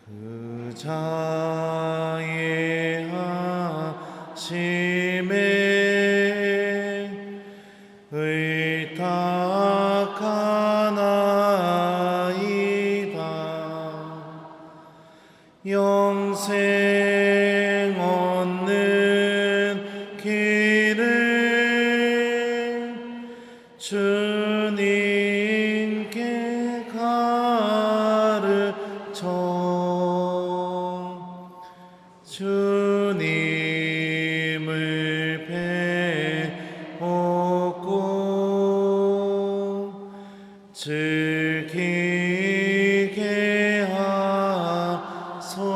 그 자의 하심에 의탁하나이다. 영생 얻는 길을 주님께 가르쳐 주님을 배우고 즐기게 하소서.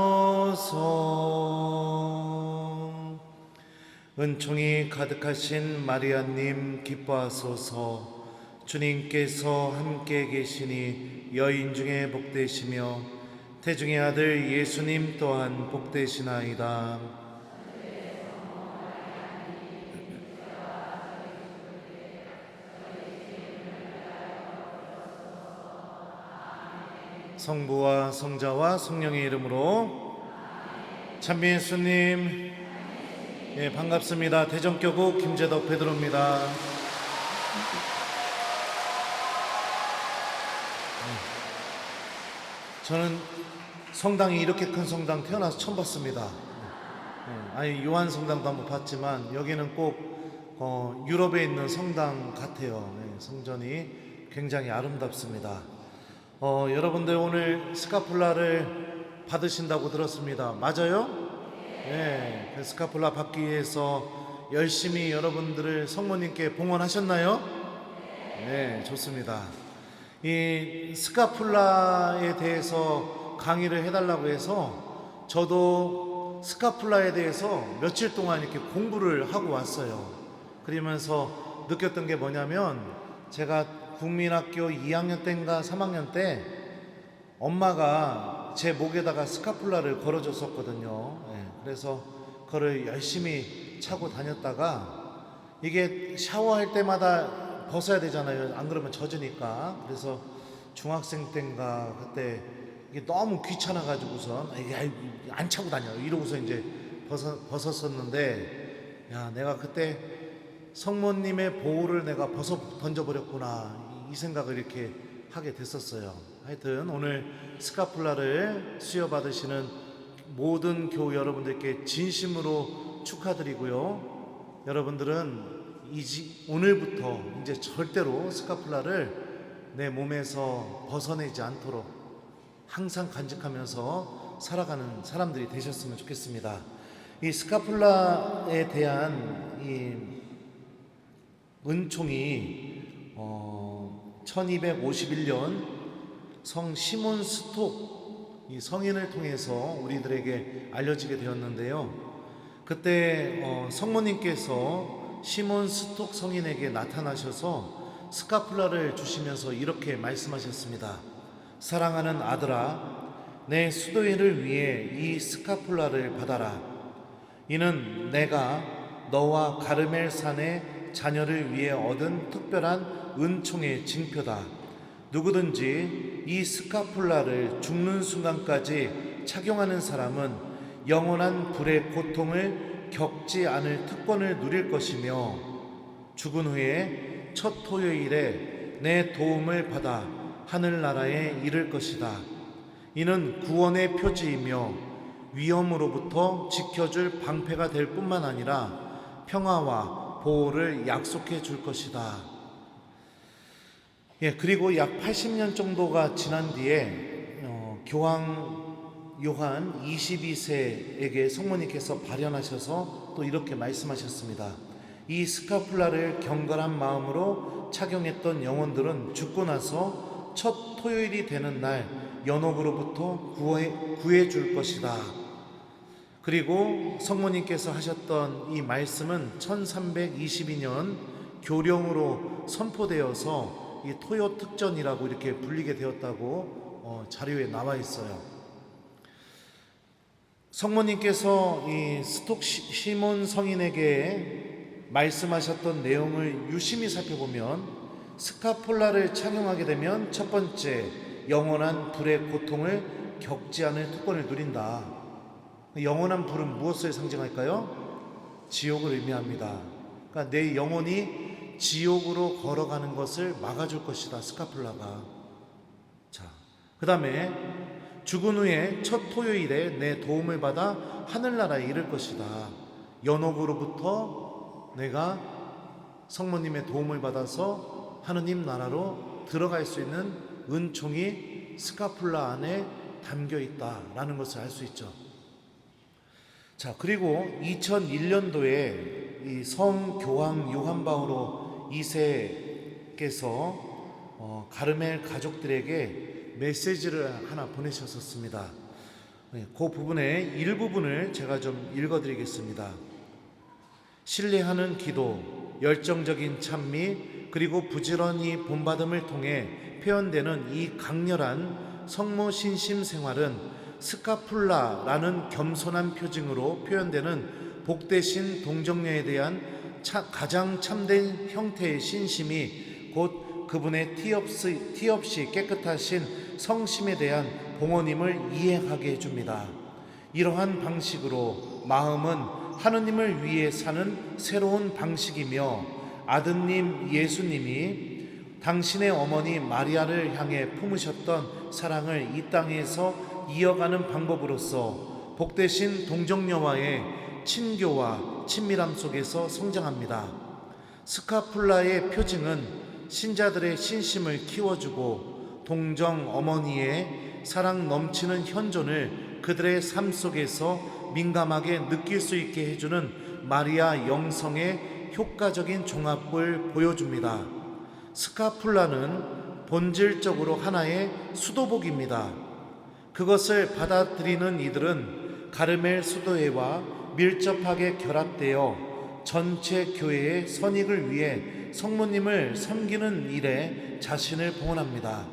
은총이 가득하신 마리아님 기뻐하소서. 주님께서 함께 계시니 여인 중에 복되시며 태중의 아들 예수님 또한 복되시나이다. 성부와 성자와 성령의 이름으로. 찬미 예수님, 예, 반갑습니다. 대전교구 김재덕 베드로입니다. 저는 성당이 이렇게 큰 성당 태어나서 처음 봤습니다. 아니, 요한 성당도 한번 봤지만 여기는 꼭 유럽에 있는 성당 같아요. 성전이 굉장히 아름답습니다. 여러분들 오늘 스카폴라를 받으신다고 들었습니다. 맞아요? 네, 그 스카폴라 받기 위해서 열심히 여러분들을 성모님께 봉헌하셨나요? 네, 좋습니다. 이 스카폴라에 대해서 강의를 해달라고 해서 저도 스카폴라에 대해서 며칠 동안 이렇게 공부를 하고 왔어요. 그러면서 느꼈던 게 뭐냐면, 제가 국민학교 2학년 때인가 3학년 때 엄마가 제 목에다가 스카폴라를 걸어줬었거든요. 그래서 그거를 열심히 차고 다녔다가 이게 샤워할 때마다 벗어야 되잖아요. 안 그러면 젖으니까. 그래서 중학생 때인가 그때 이게 너무 귀찮아가지고선 안 차고 다녀 이러고서 이제 벗었었는데, 야, 내가 그때 성모님의 보호를 내가 벗어 던져버렸구나, 이 생각을 이렇게 하게 됐었어요. 하여튼 오늘 스카폴라를 수여받으시는 모든 교우 여러분들께 진심으로 축하드리고요. 여러분들은 오늘부터 이제 절대로 스카폴라를 내 몸에서 벗어내지 않도록 항상 간직하면서 살아가는 사람들이 되셨으면 좋겠습니다. 이 스카폴라에 대한 이 은총이 1251년 성 시몬 스톡 이 성인을 통해서 우리들에게 알려지게 되었는데요. 그때 성모님께서 시몬 스톡 성인에게 나타나셔서 스카폴라를 주시면서 이렇게 말씀하셨습니다. 사랑하는 아들아, 내 수도인을 위해 이 스카폴라를 받아라. 이는 내가 너와 가르멜 산의 자녀를 위해 얻은 특별한 은총의 징표다. 누구든지 이 스카폴라를 죽는 순간까지 착용하는 사람은 영원한 불의 고통을 겪지 않을 특권을 누릴 것이며, 죽은 후에 첫 토요일에 내 도움을 받아 하늘나라에 이를 것이다. 이는 구원의 표지이며 위험으로부터 지켜줄 방패가 될 뿐만 아니라 평화와 보호를 약속해 줄 것이다. 그리고 약 80년 정도가 지난 뒤에 교황 요한 22세에게 성모님께서 발현하셔서 또 이렇게 말씀하셨습니다. 이 스카폴라를 경건한 마음으로 착용했던 영혼들은 죽고 나서 첫 토요일이 되는 날 연옥으로부터 구해 줄 것이다. 그리고 성모님께서 하셨던 이 말씀은 1322년 교령으로 선포되어서 이 토요 특전이라고 이렇게 불리게 되었다고 자료에 나와 있어요. 성모님께서 이 스톡 시몬 성인에게 말씀하셨던 내용을 유심히 살펴보면 스카폴라를 착용하게 되면 첫 번째, 영원한 불의 고통을 겪지 않을 특권을 누린다. 영원한 불은 무엇을 상징할까요? 지옥을 의미합니다. 그러니까 내 영혼이 지옥으로 걸어가는 것을 막아줄 것이다, 스카플라가. 자, 그 다음에 죽은 후에 첫 토요일에 내 도움을 받아 하늘나라에 이를 것이다. 연옥으로부터 내가 성모님의 도움을 받아서 하느님 나라로 들어갈 수 있는 은총이 스카플라 안에 담겨 있다라는 것을 알 수 있죠. 자, 그리고 2001년도에 이 성교황 요한 바오로 2세께서 가르멜 가족들에게 메시지를 하나 보내셨었습니다. 그 부분의 일부분을 제가 좀 읽어드리겠습니다. 신뢰하는 기도, 열정적인 찬미, 그리고 부지런히 본받음을 통해 표현되는 이 강렬한 성모 신심 생활은 스카플라라는 겸손한 표징으로 표현되는 복되신 동정녀에 대한 가장 참된 형태의 신심이 곧 그분의 티 없이 깨끗하신 성심에 대한 봉헌임을 이해하게 해줍니다. 이러한 방식으로 마음은 하느님을 위해 사는 새로운 방식이며 아드님 예수님이 당신의 어머니 마리아를 향해 품으셨던 사랑을 이 땅에서 이어가는 방법으로서 복되신 동정녀와의 친교와 친밀함 속에서 성장합니다. 스카플라의 표징은 신자들의 신심을 키워주고 동정 어머니의 사랑 넘치는 현존을 그들의 삶 속에서 민감하게 느낄 수 있게 해주는 마리아 영성의 효과적인 종합을 보여줍니다. 스카플라는 본질적으로 하나의 수도복입니다. 그것을 받아들이는 이들은 가르멜 수도회와 밀접하게 결합되어 전체 교회의 선익을 위해 성모님을 섬기는 일에 자신을 봉헌합니다.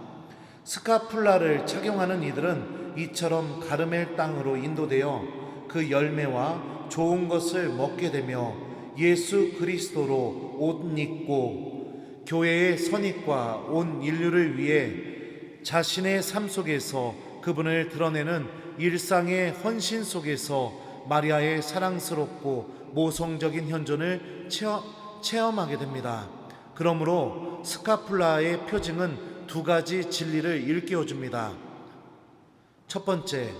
스카플라를 착용하는 이들은 이처럼 가르멜 땅으로 인도되어 그 열매와 좋은 것을 먹게 되며 예수 그리스도로 옷 입고 교회의 선익과 온 인류를 위해 자신의 삶 속에서 그분을 드러내는 일상의 헌신 속에서 마리아의 사랑스럽고 모성적인 현존을 체험하게 됩니다. 그러므로 스카플라의 표징은 두 가지 진리를 일깨워줍니다. 첫 번째,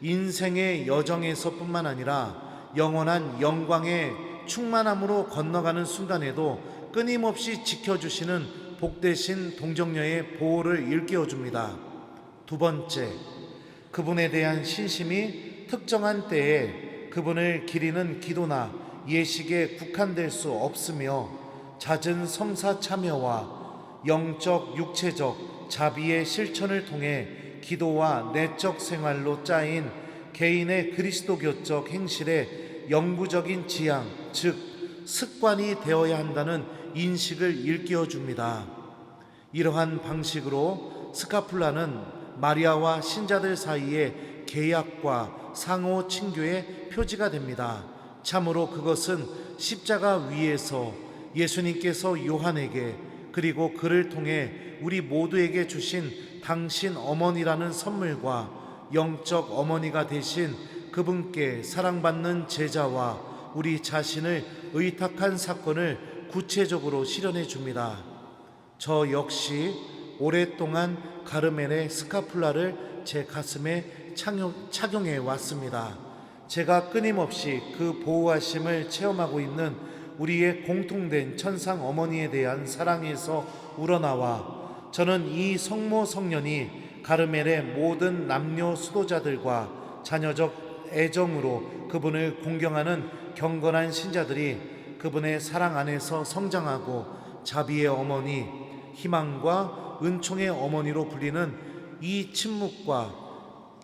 인생의 여정에서뿐만 아니라 영원한 영광의 충만함으로 건너가는 순간에도 끊임없이 지켜주시는 복되신 동정녀의 보호를 일깨워줍니다. 두 번째, 그분에 대한 신심이 특정한 때에 그분을 기리는 기도나 예식에 국한될 수 없으며 잦은 성사 참여와 영적 육체적 자비의 실천을 통해 기도와 내적 생활로 짜인 개인의 그리스도교적 행실의 영구적인 지향, 즉 습관이 되어야 한다는 인식을 일깨워줍니다. 이러한 방식으로 스카플라는 마리아와 신자들 사이의 계약과 상호 친교의 표지가 됩니다. 참으로 그것은 십자가 위에서 예수님께서 요한에게 그리고 그를 통해 우리 모두에게 주신 당신 어머니라는 선물과 영적 어머니가 되신 그분께 사랑받는 제자와 우리 자신을 의탁한 사건을 구체적으로 실현해 줍니다. 저 역시 오랫동안 가르멜의 스카플라를 제 가슴에 착용해 왔습니다. 제가 끊임없이 그 보호하심을 체험하고 있는 우리의 공통된 천상 어머니에 대한 사랑에서 우러나와 저는 이 성모 성년이 가르멜의 모든 남녀 수도자들과 자녀적 애정으로 그분을 공경하는 경건한 신자들이 그분의 사랑 안에서 성장하고 자비의 어머니, 희망과 은총의 어머니로 불리는 이 침묵과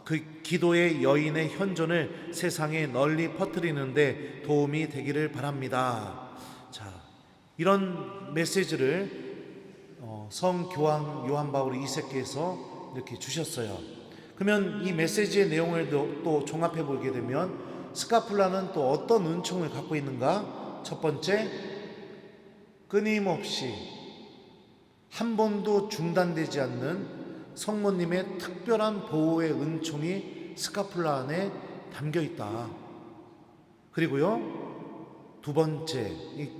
그 기도의 여인의 현존을 세상에 널리 퍼뜨리는데 도움이 되기를 바랍니다. 자, 이런 메시지를 성교황 요한 바오로 2세께서 이렇게 주셨어요. 그러면 이 메시지의 내용을 또 종합해 보게 되면 스카플라는 또 어떤 은총을 갖고 있는가? 첫 번째, 끊임없이 한 번도 중단되지 않는 성모님의 특별한 보호의 은총이 스카풀라 안에 담겨 있다. 그리고요, 두 번째, 이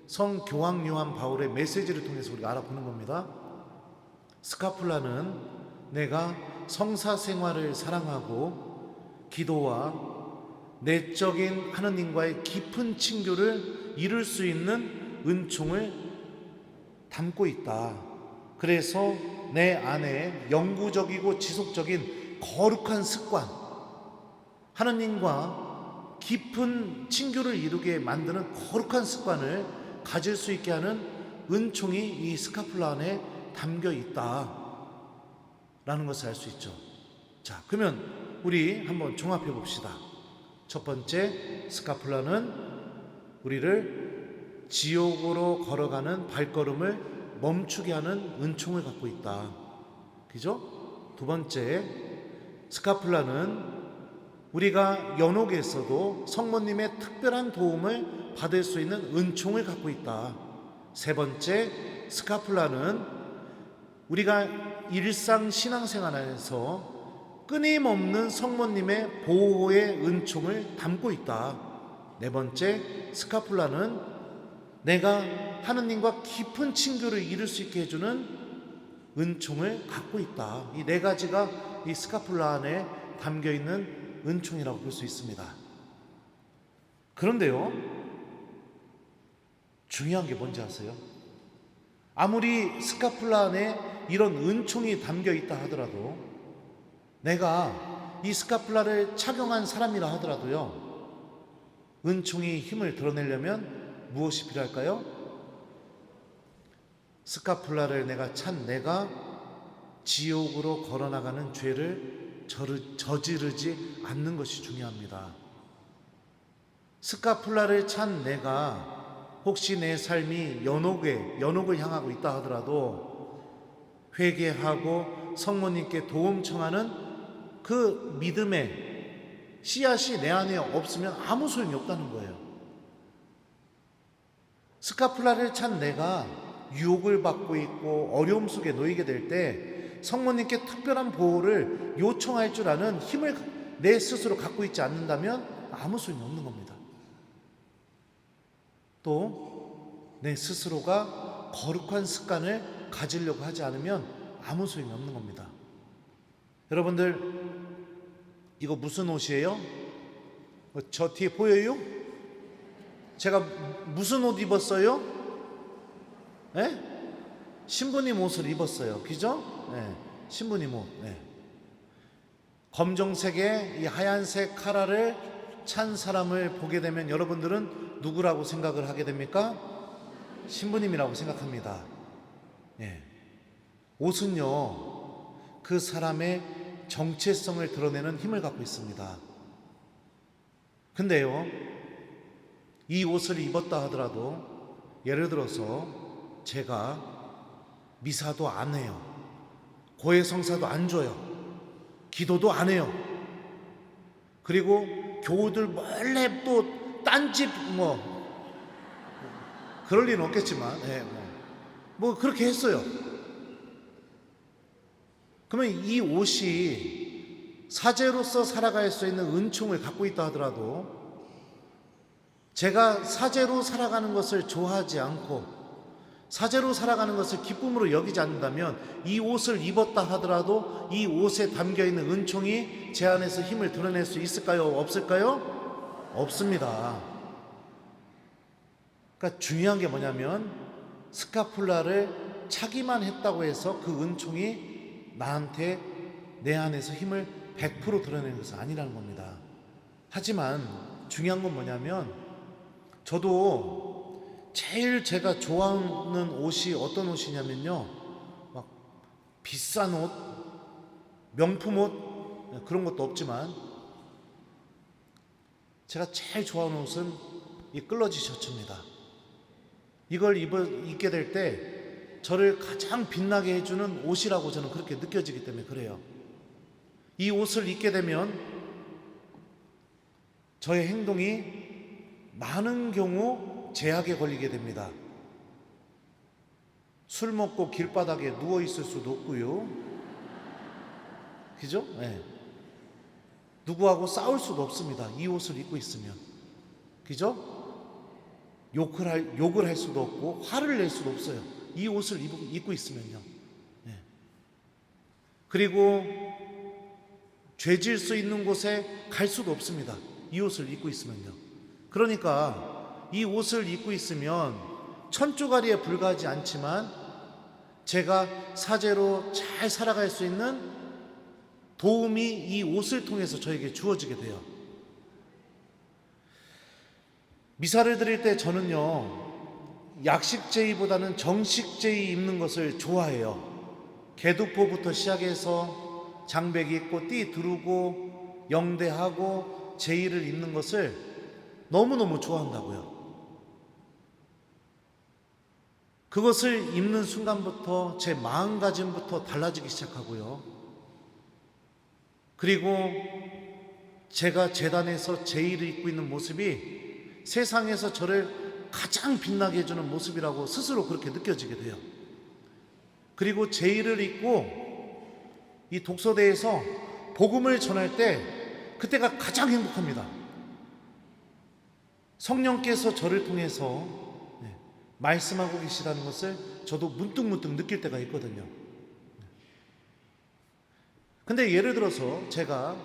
성교황 요한 바울의 메시지를 통해서 우리가 알아보는 겁니다. 스카풀라는 내가 성사 생활을 사랑하고 기도와 내적인 하느님과의 깊은 친교를 이룰 수 있는 은총을 담고 있다. 그래서 내 안에 영구적이고 지속적인 거룩한 습관, 하느님과 깊은 친교를 이루게 만드는 거룩한 습관을 가질 수 있게 하는 은총이 이 스카풀라 안에 담겨 있다 라는 것을 알 수 있죠. 자, 그러면 우리 한번 종합해 봅시다. 첫 번째, 스카풀라는 우리를 지옥으로 걸어가는 발걸음을 멈추게 하는 은총을 갖고 있다. 그죠? 두 번째, 스카풀라는 우리가 연옥에서도 성모님의 특별한 도움을 받을 수 있는 은총을 갖고 있다. 세 번째, 스카풀라는 우리가 일상 신앙생활 안에서 끊임없는 성모님의 보호의 은총을 담고 있다. 네 번째, 스카풀라는 내가 하느님과 깊은 친교를 이룰 수 있게 해주는 은총을 갖고 있다. 이 네 가지가 이 스카풀라 안에 담겨 있는 은총이라고 볼 수 있습니다. 그런데요, 중요한 게 뭔지 아세요? 아무리 스카풀라 안에 이런 은총이 담겨 있다 하더라도, 내가 이 스카풀라를 착용한 사람이라 하더라도요, 은총이 힘을 드러내려면 무엇이 필요할까요? 스카풀라를 내가 찬 내가 지옥으로 걸어나가는 죄를 저지르지 않는 것이 중요합니다. 스카풀라를 찬 내가 혹시 내 삶이 연옥을 향하고 있다 하더라도 회개하고 성모님께 도움 청하는 그 믿음의 씨앗이 내 안에 없으면 아무 소용이 없다는 거예요. 스카풀라를 찬 내가 유혹을 받고 있고 어려움 속에 놓이게 될 때 성모님께 특별한 보호를 요청할 줄 아는 힘을 내 스스로 갖고 있지 않는다면 아무 소용이 없는 겁니다. 또 내 스스로가 거룩한 습관을 가지려고 하지 않으면 아무 소용이 없는 겁니다. 여러분들, 이거 무슨 옷이에요? 저 뒤에 보여요? 제가 무슨 옷 입었어요? 네? 신부님 옷을 입었어요. 그죠? 네. 신부님 옷. 네. 검정색에 이 하얀색 카라를 찬 사람을 보게 되면 여러분들은 누구라고 생각을 하게 됩니까? 신부님이라고 생각합니다. 네. 옷은요, 그 사람의 정체성을 드러내는 힘을 갖고 있습니다. 근데요, 이 옷을 입었다 하더라도, 예를 들어서 제가 미사도 안 해요, 고해성사도 안 줘요, 기도도 안 해요, 그리고 교우들 몰래 또 딴집 그럴 리는 없겠지만 뭐 그렇게 했어요. 그러면 이 옷이 사제로서 살아갈 수 있는 은총을 갖고 있다 하더라도, 제가 사제로 살아가는 것을 좋아하지 않고 사제로 살아가는 것을 기쁨으로 여기지 않는다면 이 옷을 입었다 하더라도 이 옷에 담겨있는 은총이 제 안에서 힘을 드러낼 수 있을까요? 없을까요? 없습니다. 그러니까 중요한 게 뭐냐면, 스카풀라를 차기만 했다고 해서 그 은총이 나한테 내 안에서 힘을 100% 드러내는 것은 아니라는 겁니다. 하지만 중요한 건 뭐냐면, 저도 제일 제가 좋아하는 옷이 어떤 옷이냐면요, 막 비싼 옷, 명품 옷 그런 것도 없지만 제가 제일 좋아하는 옷은 이 끌러지 셔츠입니다. 이걸 입게 될 때 저를 가장 빛나게 해주는 옷이라고 저는 그렇게 느껴지기 때문에 그래요. 이 옷을 입게 되면 저의 행동이 많은 경우 제약에 걸리게 됩니다. 술 먹고 길바닥에 누워 있을 수도 없고요, 그죠? 예. 누구하고 싸울 수도 없습니다. 이 옷을 입고 있으면. 그죠? 욕을 할 수도 없고 화를 낼 수도 없어요. 이 옷을 입고 있으면요. 예. 그리고 죄질 수 있는 곳에 갈 수도 없습니다. 이 옷을 입고 있으면요. 그러니까 이 옷을 입고 있으면 천조가리에 불과하지 않지만 제가 사제로 잘 살아갈 수 있는 도움이 이 옷을 통해서 저에게 주어지게 돼요. 미사를 드릴 때 저는요, 약식 제의보다는 정식 제의 입는 것을 좋아해요. 개두포부터 시작해서 장백 입고 띠 두르고 영대하고 제의를 입는 것을 너무너무 좋아한다고요. 그것을 입는 순간부터 제 마음가짐부터 달라지기 시작하고요. 그리고 제가 제단에서 제의를 입고 있는 모습이 세상에서 저를 가장 빛나게 해주는 모습이라고 스스로 그렇게 느껴지게 돼요. 그리고 제의를 입고 이 독서대에서 복음을 전할 때 그때가 가장 행복합니다. 성령께서 저를 통해서 말씀하고 계시다는 것을 저도 문득문득 느낄 때가 있거든요. 근데 예를 들어서 제가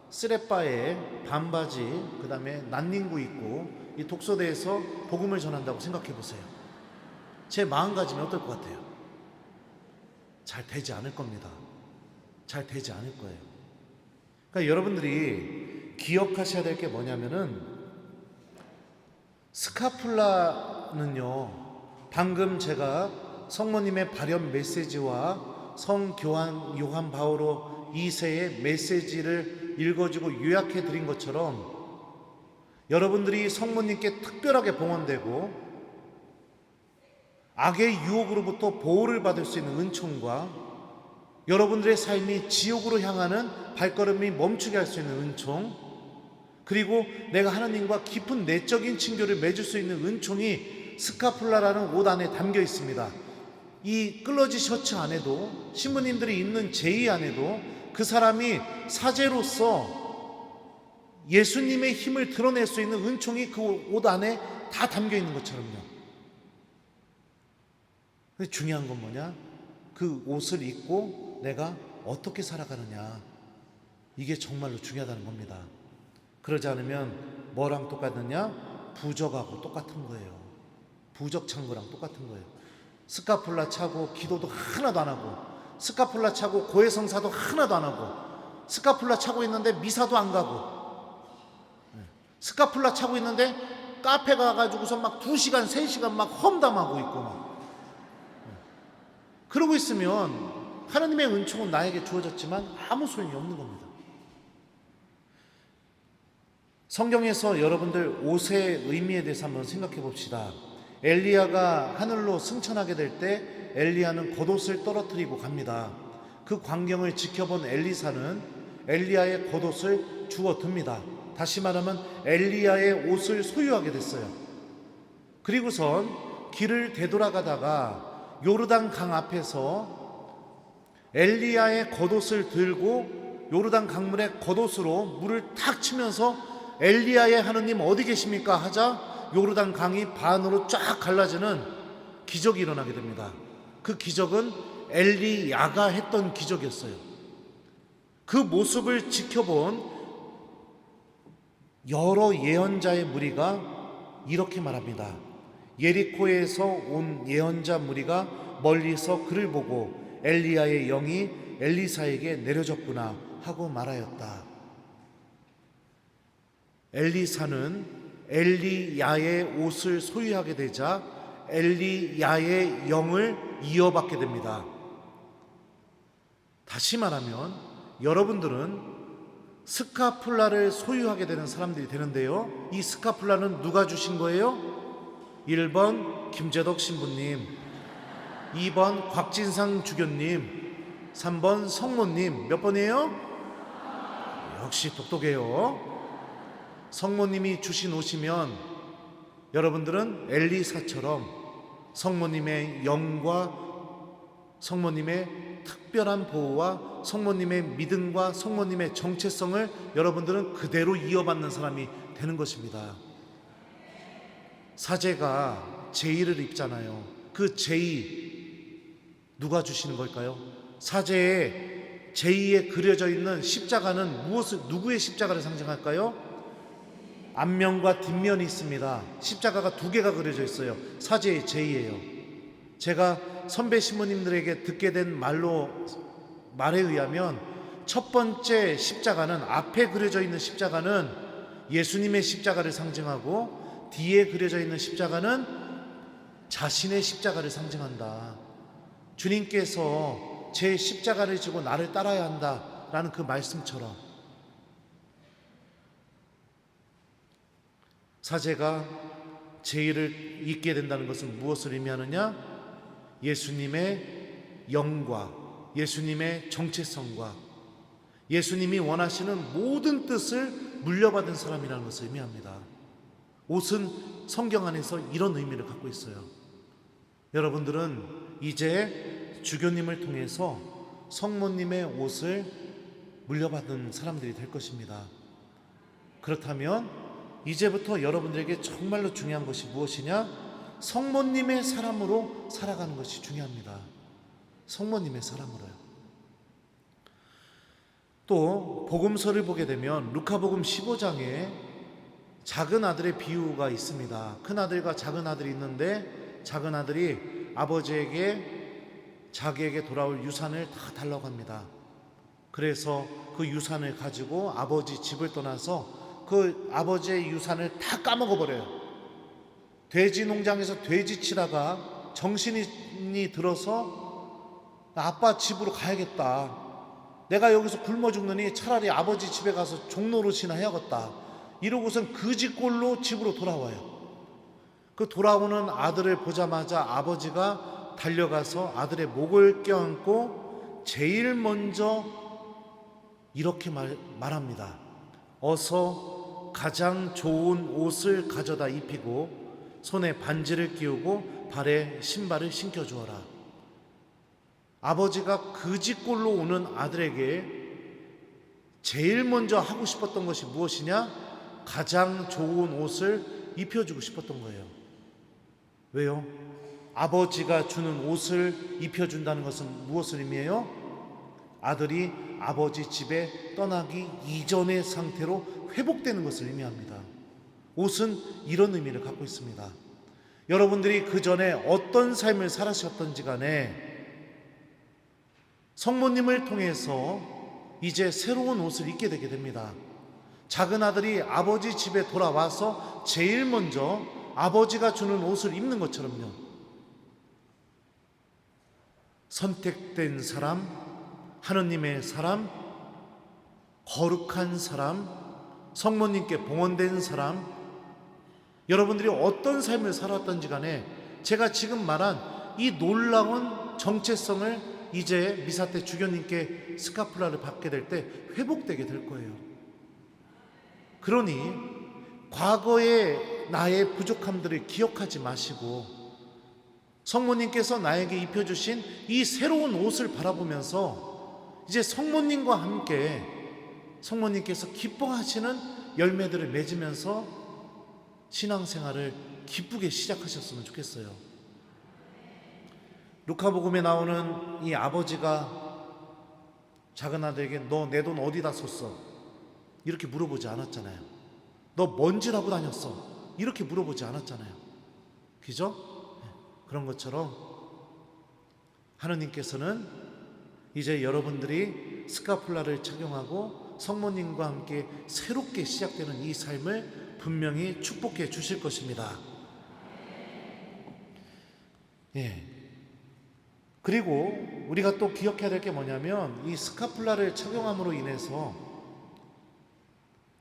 쓰레빠에 반바지, 그 다음에 난닝구 입고 이 독서대에서 복음을 전한다고 생각해 보세요. 제 마음가짐이 어떨 것 같아요? 잘 되지 않을 겁니다. 잘 되지 않을 거예요. 그러니까 여러분들이 기억하셔야 될 게 뭐냐면은 스카풀라는요, 방금 제가 성모님의 발현 메시지와 성 요한 바오로 2세의 메시지를 읽어주고 요약해 드린 것처럼 여러분들이 성모님께 특별하게 봉헌되고 악의 유혹으로부터 보호를 받을 수 있는 은총과 여러분들의 삶이 지옥으로 향하는 발걸음이 멈추게 할 수 있는 은총, 그리고 내가 하나님과 깊은 내적인 친교를 맺을 수 있는 은총이 스카풀라라는 옷 안에 담겨 있습니다. 이 끌러지 셔츠 안에도, 신부님들이 입는 제의 안에도 그 사람이 사제로서 예수님의 힘을 드러낼 수 있는 은총이 그 옷 안에 다 담겨 있는 것처럼요. 근데 중요한 건 뭐냐? 그 옷을 입고 내가 어떻게 살아가느냐, 이게 정말로 중요하다는 겁니다. 그러지 않으면 뭐랑 똑같느냐? 부적하고 똑같은 거예요. 부적 창고랑 똑같은 거예요. 스카풀라 차고 기도도 하나도 안 하고, 스카풀라 차고 고해성사도 하나도 안 하고, 스카풀라 차고 있는데 미사도 안 가고, 스카풀라 차고 있는데 카페 가가지고서 막 2시간 3시간 막 험담하고 있고 막 그러고 있으면 하나님의 은총은 나에게 주어졌지만 아무 소용이 없는 겁니다. 성경에서 여러분들 옷의 의미에 대해서 한번 생각해 봅시다. 엘리야가 하늘로 승천하게 될 때 엘리야는 겉옷을 떨어뜨리고 갑니다. 그 광경을 지켜본 엘리사는 엘리야의 겉옷을 주워 듭니다. 다시 말하면 엘리야의 옷을 소유하게 됐어요. 그리고선 길을 되돌아가다가 요르단 강 앞에서 엘리야의 겉옷을 들고 요르단 강물에 겉옷으로 물을 탁 치면서 엘리야의 하느님 어디 계십니까? 하자 요르단 강이 반으로 쫙 갈라지는 기적이 일어나게 됩니다. 그 기적은 엘리야가 했던 기적이었어요. 그 모습을 지켜본 여러 예언자의 무리가 이렇게 말합니다. 예리코에서 온 예언자 무리가 멀리서 그를 보고 엘리야의 영이 엘리사에게 내려졌구나 하고 말하였다. 엘리사는 엘리야의 옷을 소유하게 되자 엘리야의 영을 이어받게 됩니다. 다시 말하면 여러분들은 스카풀라를 소유하게 되는 사람들이 되는데요, 이 스카풀라는 누가 주신 거예요? 1번 김재덕 신부님, 2번 곽진상 주교님, 3번 성모님. 몇 번이에요? 역시 똑똑해요. 성모님이 주신 옷이면 여러분들은 엘리사처럼 성모님의 영과 성모님의 특별한 보호와 성모님의 믿음과 성모님의 정체성을 여러분들은 그대로 이어받는 사람이 되는 것입니다. 사제가 제의를 입잖아요. 그 제의 누가 주시는 걸까요? 사제의 제의에 그려져 있는 십자가는 누구의 십자가를 상징할까요? 앞면과 뒷면이 있습니다. 십자가가 두 개가 그려져 있어요. 사제의 제의예요. 제가 선배 신부님들에게 듣게 된 말에 의하면 첫 번째 십자가는, 앞에 그려져 있는 십자가는 예수님의 십자가를 상징하고, 뒤에 그려져 있는 십자가는 자신의 십자가를 상징한다. 주님께서 제 십자가를 지고 나를 따라야 한다라는 그 말씀처럼 사제가 제의를 잊게 된다는 것은 무엇을 의미하느냐? 예수님의 영과 예수님의 정체성과 예수님이 원하시는 모든 뜻을 물려받은 사람이라는 것을 의미합니다. 옷은 성경 안에서 이런 의미를 갖고 있어요. 여러분들은 이제 주교님을 통해서 성모님의 옷을 물려받은 사람들이 될 것입니다. 그렇다면 이제부터 여러분들에게 정말로 중요한 것이 무엇이냐? 성모님의 사람으로 살아가는 것이 중요합니다. 성모님의 사람으로요. 또 복음서를 보게 되면 루카복음 15장에 작은 아들의 비유가 있습니다. 큰 아들과 작은 아들이 있는데 작은 아들이 아버지에게 자기에게 돌아올 유산을 다 달라고 합니다. 그래서 그 유산을 가지고 아버지 집을 떠나서 그 아버지의 유산을 다 까먹어버려요. 돼지 농장에서 돼지 치다가 정신이 들어서 아빠 집으로 가야겠다. 내가 여기서 굶어 죽느니 차라리 아버지 집에 가서 종노릇이나 해야겠다. 이러고선 그 집골로 집으로 돌아와요. 그 돌아오는 아들을 보자마자 아버지가 달려가서 아들의 목을 껴안고 제일 먼저 이렇게 말합니다. 어서 가장 좋은 옷을 가져다 입히고 손에 반지를 끼우고 발에 신발을 신겨주어라. 아버지가 그 집골로 오는 아들에게 제일 먼저 하고 싶었던 것이 무엇이냐? 가장 좋은 옷을 입혀주고 싶었던 거예요. 왜요? 아버지가 주는 옷을 입혀준다는 것은 무엇을 의미해요? 아들이 아버지 집에 떠나기 이전의 상태로 회복되는 것을 의미합니다. 옷은 이런 의미를 갖고 있습니다. 여러분들이 그 전에 어떤 삶을 살아셨던지 간에 성모님을 통해서 이제 새로운 옷을 입게 되게 됩니다. 작은 아들이 아버지 집에 돌아와서 제일 먼저 아버지가 주는 옷을 입는 것처럼요. 선택된 사람, 하느님의 사람, 거룩한 사람, 성모님께 봉헌된 사람, 여러분들이 어떤 삶을 살았던지 간에 제가 지금 말한 이 놀라운 정체성을 이제 미사 때 주교님께 스카풀라를 받게 될 때 회복되게 될 거예요. 그러니 과거의 나의 부족함들을 기억하지 마시고 성모님께서 나에게 입혀주신 이 새로운 옷을 바라보면서 이제 성모님과 함께 성모님께서 기뻐하시는 열매들을 맺으면서 신앙생활을 기쁘게 시작하셨으면 좋겠어요. 루카복음에 나오는 이 아버지가 작은 아들에게 너 내 돈 어디다 썼어? 이렇게 물어보지 않았잖아요. 너 뭔 짓 하고 다녔어? 이렇게 물어보지 않았잖아요. 그죠? 그런 것처럼 하느님께서는 이제 여러분들이 스카풀라를 착용하고 성모님과 함께 새롭게 시작되는 이 삶을 분명히 축복해 주실 것입니다. 예. 그리고 우리가 또 기억해야 될 게 뭐냐면 이 스카풀라를 착용함으로 인해서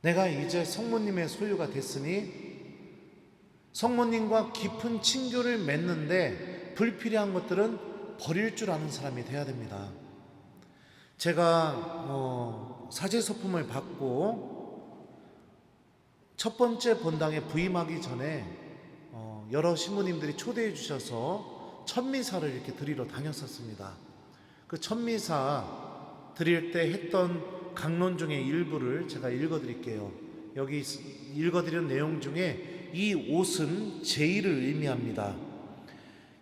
내가 이제 성모님의 소유가 됐으니 성모님과 깊은 친교를 맺는데 불필요한 것들은 버릴 줄 아는 사람이 돼야 됩니다. 제가 사제서품을 받고 첫 번째 본당에 부임하기 전에 여러 신부님들이 초대해 주셔서 첫미사를 이렇게 드리러 다녔었습니다. 그 첫미사 드릴 때 했던 강론 중에 일부를 제가 읽어드릴게요. 여기 읽어드린 내용 중에 이 옷은 제의를 의미합니다.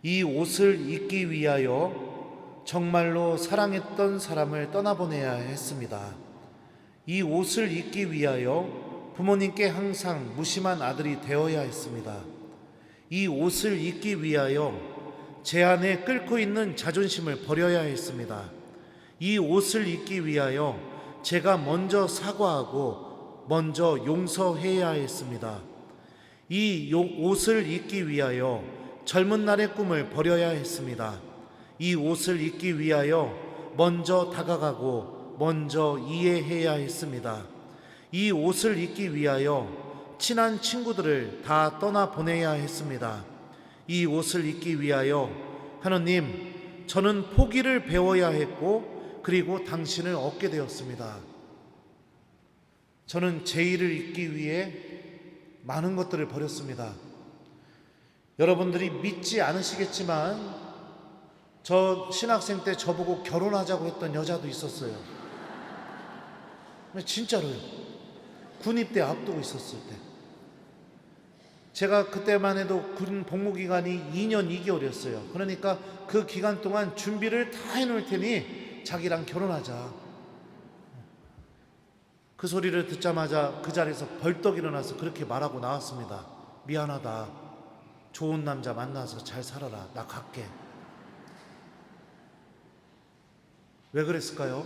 이 옷을 입기 위하여 정말로 사랑했던 사람을 떠나보내야 했습니다. 이 옷을 입기 위하여 부모님께 항상 무심한 아들이 되어야 했습니다. 이 옷을 입기 위하여 제 안에 끓고 있는 자존심을 버려야 했습니다. 이 옷을 입기 위하여 제가 먼저 사과하고 먼저 용서해야 했습니다. 이 옷을 입기 위하여 젊은 날의 꿈을 버려야 했습니다. 이 옷을 입기 위하여 먼저 다가가고 먼저 이해해야 했습니다. 이 옷을 입기 위하여 친한 친구들을 다 떠나보내야 했습니다. 이 옷을 입기 위하여 하나님, 저는 포기를 배워야 했고 그리고 당신을 얻게 되었습니다. 저는 제의를 입기 위해 많은 것들을 버렸습니다. 여러분들이 믿지 않으시겠지만 저 신학생 때 저보고 결혼하자고 했던 여자도 있었어요. 진짜로요. 군입대 앞두고 있었을 때. 제가 그때만 해도 군 복무기간이 2년 2개월이었어요. 그러니까 그 기간 동안 준비를 다 해놓을 테니 자기랑 결혼하자. 그 소리를 듣자마자 그 자리에서 벌떡 일어나서 그렇게 말하고 나왔습니다. 미안하다. 좋은 남자 만나서 잘 살아라. 나 갈게. 왜 그랬을까요?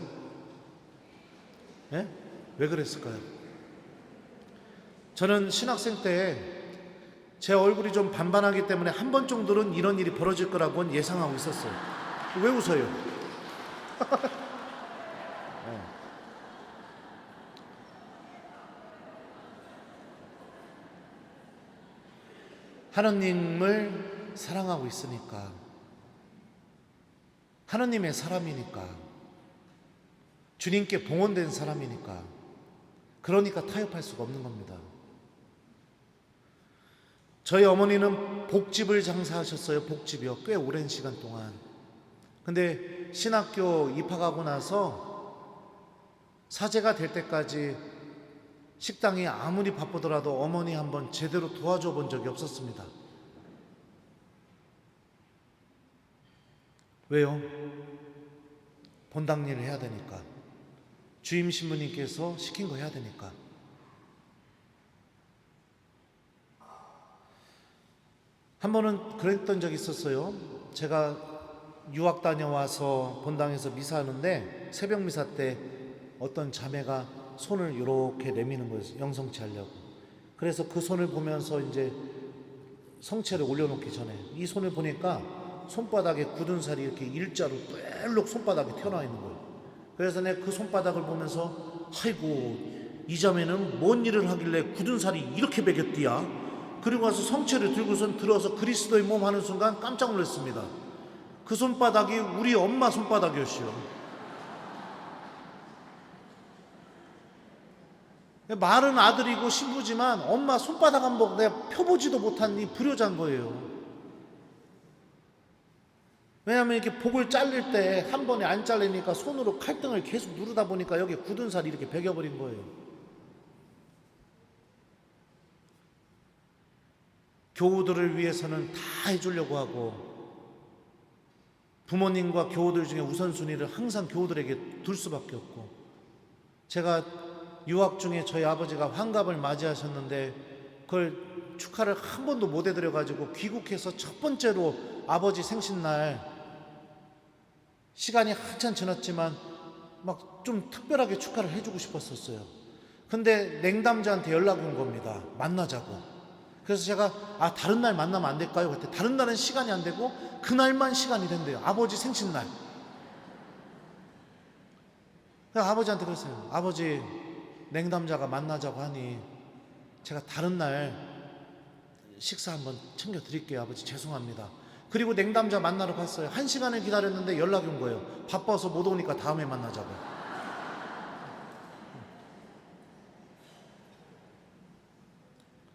예? 왜 그랬을까요? 저는 신학생 때 제 얼굴이 좀 반반하기 때문에 한 번 정도는 이런 일이 벌어질 거라고는 예상하고 있었어요. 왜 웃어요? 하나님을 사랑하고 있으니까, 하나님의 사람이니까, 주님께 봉헌된 사람이니까, 그러니까 타협할 수가 없는 겁니다. 저희 어머니는 복집을 장사하셨어요. 복집이요. 꽤 오랜 시간 동안. 근데 신학교 입학하고 나서 사제가 될 때까지 식당이 아무리 바쁘더라도 어머니 한번 제대로 도와줘 본 적이 없었습니다. 왜요? 본당 일을 해야 되니까. 주임 신부님께서 시킨 거 해야 되니까. 한 번은 그랬던 적이 있었어요. 제가 유학 다녀와서 본당에서 미사하는데 새벽 미사 때 어떤 자매가 손을 이렇게 내미는 거예요. 영성치 하려고. 그래서 그 손을 보면서 이제 성체를 올려놓기 전에 이 손을 보니까 손바닥에 굳은 살이 이렇게 일자로 뾰록 손바닥에 튀어나와 있는 거예요. 그래서 내가 그 손바닥을 보면서 아이고, 이 자매는 뭔 일을 하길래 굳은 살이 이렇게 배겼디야. 그리고 와서 성체를 들고선 들어서 그리스도의 몸 하는 순간 깜짝 놀랐습니다. 그 손바닥이 우리 엄마 손바닥이었어요. 말은 아들이고 신부지만 엄마 손바닥 한번 내가 펴보지도 못한 이 불효자인 거예요. 왜냐하면 이렇게 복을 잘릴 때 한 번에 안 잘리니까 손으로 칼등을 계속 누르다 보니까 여기 굳은 살이 이렇게 배겨버린 거예요. 교우들을 위해서는 다 해주려고 하고 부모님과 교우들 중에 우선순위를 항상 교우들에게 둘 수밖에 없고, 제가 유학 중에 저희 아버지가 환갑을 맞이하셨는데 그걸 축하를 한 번도 못 해드려가지고 귀국해서 첫 번째로 아버지 생신날 시간이 한참 지났지만 막 좀 특별하게 축하를 해주고 싶었었어요. 근데 냉담자한테 연락이 온 겁니다. 만나자고. 그래서 제가 다른 날 만나면 안 될까요? 그때 다른 날은 시간이 안 되고 그날만 시간이 된대요. 아버지 생신날. 그래서 아버지한테 그랬어요. 아버지, 냉담자가 만나자고 하니 제가 다른 날 식사 한번 챙겨드릴게요. 아버지 죄송합니다. 그리고 냉담자 만나러 갔어요. 1시간을 기다렸는데 연락이 온 거예요. 바빠서 못 오니까 다음에 만나자고.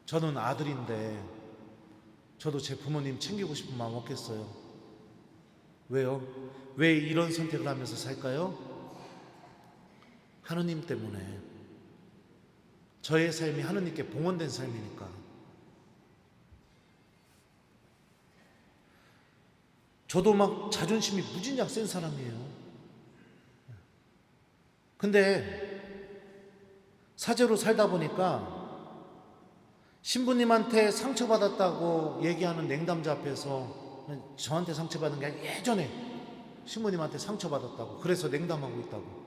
저는 아들인데 저도 제 부모님 챙기고 싶은 마음 없겠어요. 왜요? 왜 이런 선택을 하면서 살까요? 하느님 때문에. 저의 삶이 하느님께 봉헌된 삶이니까. 저도 막 자존심이 무진장 센 사람이에요. 근데 사제로 살다 보니까 신부님한테 상처받았다고 얘기하는 냉담자 앞에서 저한테 상처받은 게 아니라 예전에 신부님한테 상처받았다고, 그래서 냉담하고 있다고.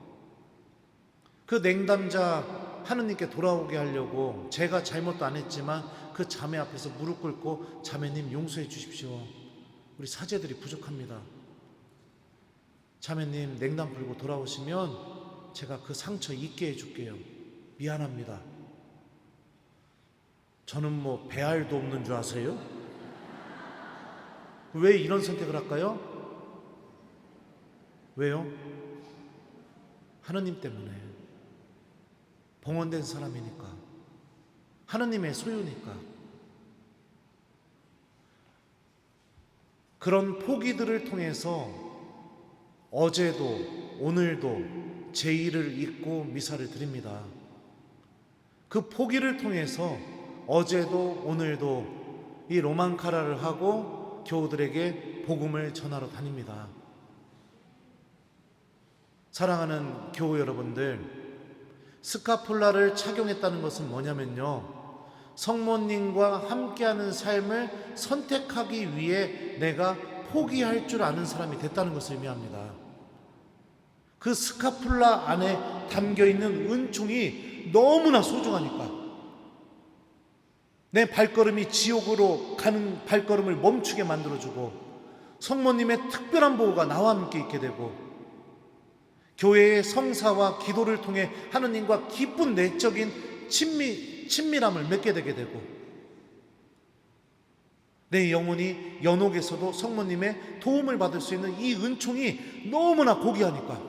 그 냉담자 하느님께 돌아오게 하려고 제가 잘못도 안 했지만 그 자매 앞에서 무릎 꿇고, 자매님 용서해 주십시오, 우리 사제들이 부족합니다, 자매님 냉담 풀고 돌아오시면 제가 그 상처 잊게 해줄게요, 미안합니다. 저는 뭐 배알도 없는 줄 아세요? 왜 이런 선택을 할까요? 왜요? 하느님 때문에. 봉헌된 사람이니까, 하느님의 소유니까. 그런 포기들을 통해서 어제도 오늘도 제의를 잇고 미사를 드립니다. 그 포기를 통해서 어제도 오늘도 이 로망카라를 하고 교우들에게 복음을 전하러 다닙니다. 사랑하는 교우 여러분들, 스카폴라를 착용했다는 것은 뭐냐면요, 성모님과 함께하는 삶을 선택하기 위해 내가 포기할 줄 아는 사람이 됐다는 것을 의미합니다. 그 스카폴라 안에 담겨있는 은총이 너무나 소중하니까, 내 발걸음이 지옥으로 가는 발걸음을 멈추게 만들어주고, 성모님의 특별한 보호가 나와 함께 있게 되고, 교회의 성사와 기도를 통해 하느님과 깊은 내적인 친밀함을 맺게 되게 되고, 내 영혼이 연옥에서도 성모님의 도움을 받을 수 있는 이 은총이 너무나 고귀하니까,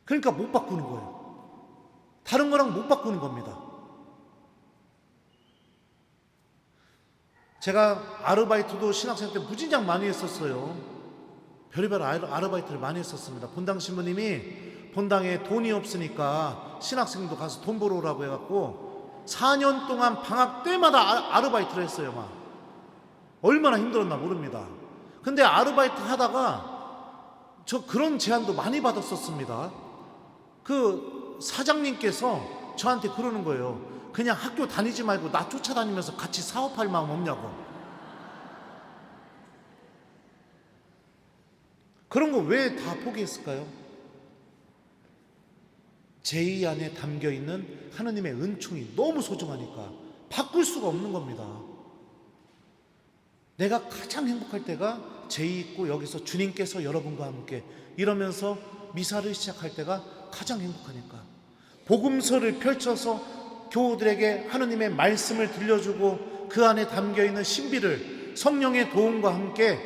그러니까 못 바꾸는 거예요. 다른 거랑 못 바꾸는 겁니다. 제가 아르바이트도 신학생 때 무진장 많이 했었어요. 별의별 아르바이트를 많이 했었습니다. 본당 신부님이 본당에 돈이 없으니까 신학생도 가서 돈 벌어오라고 해갖고 4년 동안 방학 때마다 아르바이트를 했어요. 막 얼마나 힘들었나 모릅니다. 근데 아르바이트 하다가 저 그런 제안도 많이 받았었습니다. 그 사장님께서 저한테 그러는 거예요. 그냥 학교 다니지 말고 나 쫓아다니면서 같이 사업할 마음 없냐고. 그런 거 왜 다 포기했을까요? 제의 안에 담겨있는 하느님의 은총이 너무 소중하니까 바꿀 수가 없는 겁니다. 내가 가장 행복할 때가 제의 있고 여기서 주님께서 여러분과 함께 이러면서 미사를 시작할 때가 가장 행복하니까, 복음서를 펼쳐서 교우들에게 하느님의 말씀을 들려주고 그 안에 담겨있는 신비를 성령의 도움과 함께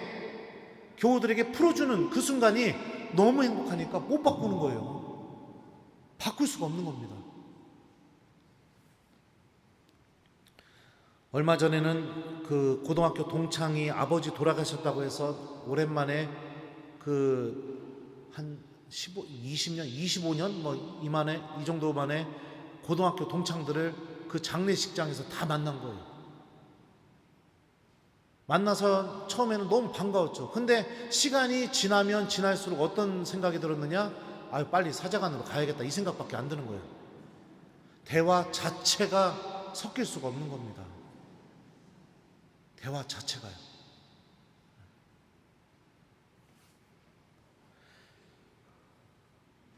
교우들에게 풀어주는 그 순간이 너무 행복하니까 못 바꾸는 거예요. 바꿀 수가 없는 겁니다. 얼마 전에는 그 고등학교 동창이 아버지 돌아가셨다고 해서 오랜만에 그 한 20년, 25년 뭐 이만에 이 정도 만에 고등학교 동창들을 그 장례식장에서 다 만난 거예요. 만나서 처음에는 너무 반가웠죠. 근데 시간이 지나면 지날수록 어떤 생각이 들었느냐? 아유, 빨리 사자관으로 가야겠다, 이 생각밖에 안 드는 거예요. 대화 자체가 섞일 수가 없는 겁니다. 대화 자체가요.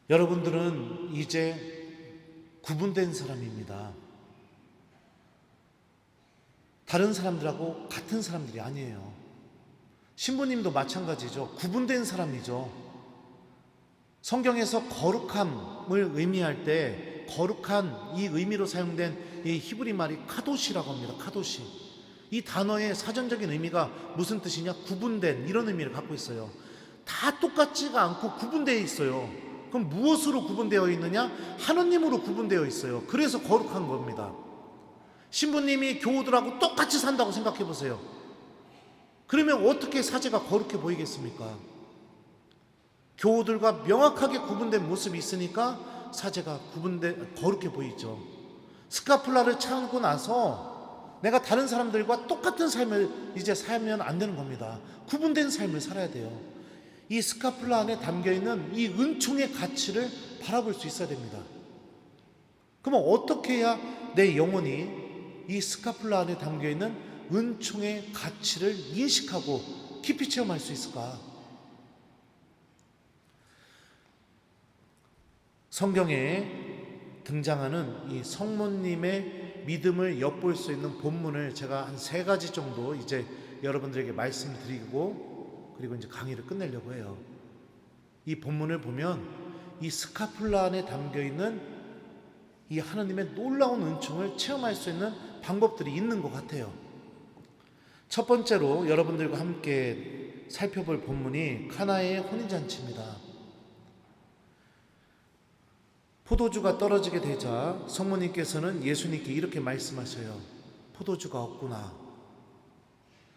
여러분들은 이제 구분된 사람입니다. 다른 사람들하고 같은 사람들이 아니에요. 신부님도 마찬가지죠. 구분된 사람이죠. 성경에서 거룩함을 의미할 때 거룩한 이 의미로 사용된 이 히브리 말이 카도시라고 합니다. 카도시. 이 단어의 사전적인 의미가 무슨 뜻이냐? 구분된, 이런 의미를 갖고 있어요. 다 똑같지가 않고 구분되어 있어요. 그럼 무엇으로 구분되어 있느냐? 하느님으로 구분되어 있어요. 그래서 거룩한 겁니다. 신부님이 교우들하고 똑같이 산다고 생각해 보세요. 그러면 어떻게 사제가 거룩해 보이겠습니까? 교우들과 명확하게 구분된 모습이 있으니까 사제가 거룩해 보이죠. 스카플라를 차고 나서 내가 다른 사람들과 똑같은 삶을 이제 살면 안 되는 겁니다. 구분된 삶을 살아야 돼요. 이 스카플라 안에 담겨있는 이 은총의 가치를 바라볼 수 있어야 됩니다. 그러면 어떻게 해야 내 영혼이 이 스카플라 안에 담겨있는 은총의 가치를 인식하고 깊이 체험할 수 있을까? 성경에 등장하는 이 성모님의 믿음을 엿볼 수 있는 본문을 제가 한 3가지 정도 이제 여러분들에게 말씀드리고 그리고 이제 강의를 끝내려고 해요. 이 본문을 보면 이 스카플라 안에 담겨있는 이 하나님의 놀라운 은총을 체험할 수 있는 방법들이 있는 것 같아요. 첫 번째로 여러분들과 함께 살펴볼 본문이 카나의 혼인잔치입니다. 포도주가 떨어지게 되자 성모님께서는 예수님께 이렇게 말씀하셔요. 포도주가 없구나.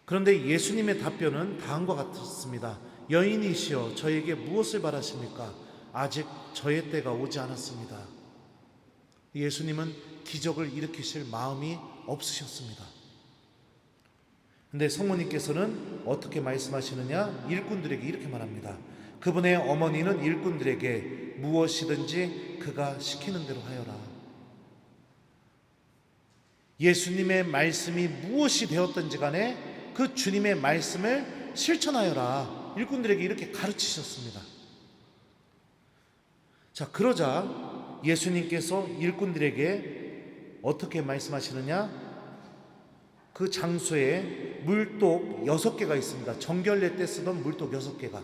그런데 예수님의 답변은 다음과 같습니다. 여인이시여 저에게 무엇을 바라십니까? 아직 저의 때가 오지 않았습니다. 예수님은 기적을 일으키실 마음이 없으셨습니다. 근데 성모님께서는 어떻게 말씀하시느냐? 일꾼들에게 이렇게 말합니다. 그분의 어머니는 일꾼들에게 무엇이든지 그가 시키는 대로 하여라. 예수님의 말씀이 무엇이 되었든지 간에 그 주님의 말씀을 실천하여라. 일꾼들에게 이렇게 가르치셨습니다. 자, 그러자 예수님께서 일꾼들에게 어떻게 말씀하시느냐? 그 장소에 물독 6개가 있습니다. 정결례 때 쓰던 물독 6개가.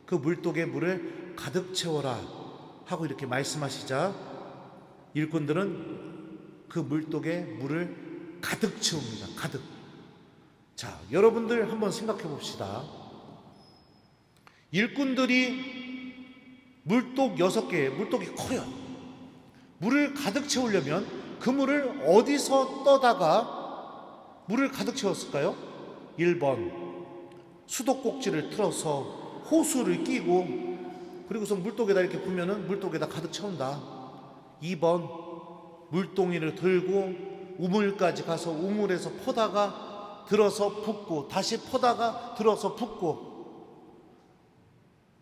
그 물독에 물을 가득 채워라 하고 이렇게 말씀하시자 일꾼들은 그 물독에 물을 가득 채웁니다. 가득. 자, 여러분들 한번 생각해 봅시다. 일꾼들이 물독 6개, 물독이 커요. 물을 가득 채우려면 그 물을 어디서 떠다가 물을 가득 채웠을까요? 1번 수도꼭지를 틀어서 호수를 끼고 그리고서 물독에다 이렇게 부으면은 물독에다 가득 채운다. 2번 물동이를 들고 우물까지 가서 우물에서 퍼다가 들어서 붓고 다시 퍼다가 들어서 붓고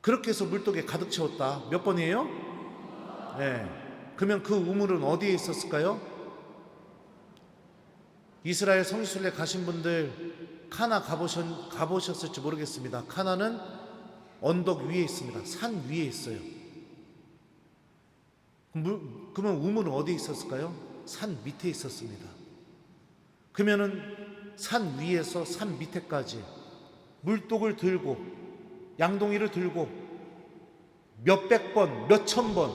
그렇게 해서 물독에 가득 채웠다. 몇 번이에요? 네. 그러면 그 우물은 어디에 있었을까요? 이스라엘 성지순례 가신 분들 카나 가보셨을지 모르겠습니다. 카나는 언덕 위에 있습니다. 산 위에 있어요. 그러면 우물은 어디에 있었을까요? 산 밑에 있었습니다. 그러면은 산 위에서 산 밑에까지 물독을 들고 양동이를 들고 몇백 번, 몇천 번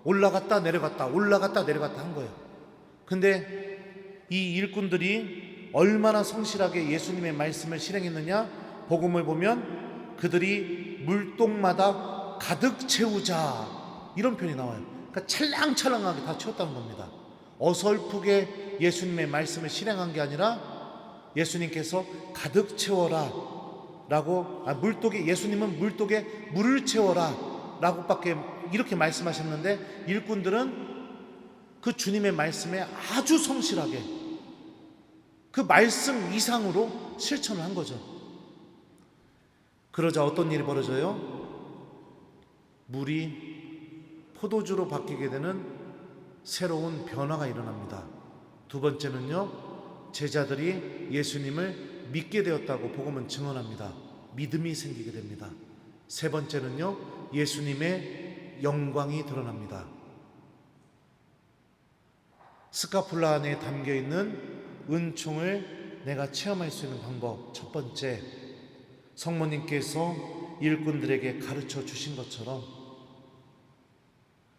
올라갔다 내려갔다 올라갔다 내려갔다 한 거예요. 근데 이 일꾼들이 얼마나 성실하게 예수님의 말씀을 실행했느냐? 복음을 보면 그들이 물독마다 가득 채우자 이런 표현이 나와요. 그러니까 찰랑찰랑하게 다 채웠다는 겁니다. 어설프게 예수님의 말씀을 실행한 게 아니라 예수님께서 가득 채워라 라고 예수님은 물독에 물을 채워라 라고밖에 이렇게 말씀하셨는데 일꾼들은 그 주님의 말씀에 아주 성실하게 그 말씀 이상으로 실천을 한 거죠. 그러자 어떤 일이 벌어져요? 물이 포도주로 바뀌게 되는 새로운 변화가 일어납니다. 두 번째는요, 제자들이 예수님을 믿게 되었다고 복음은 증언합니다. 믿음이 생기게 됩니다. 세 번째는요, 예수님의 영광이 드러납니다. 스카플라 안에 담겨있는 은총을 내가 체험할 수 있는 방법, 첫 번째, 성모님께서 일꾼들에게 가르쳐 주신 것처럼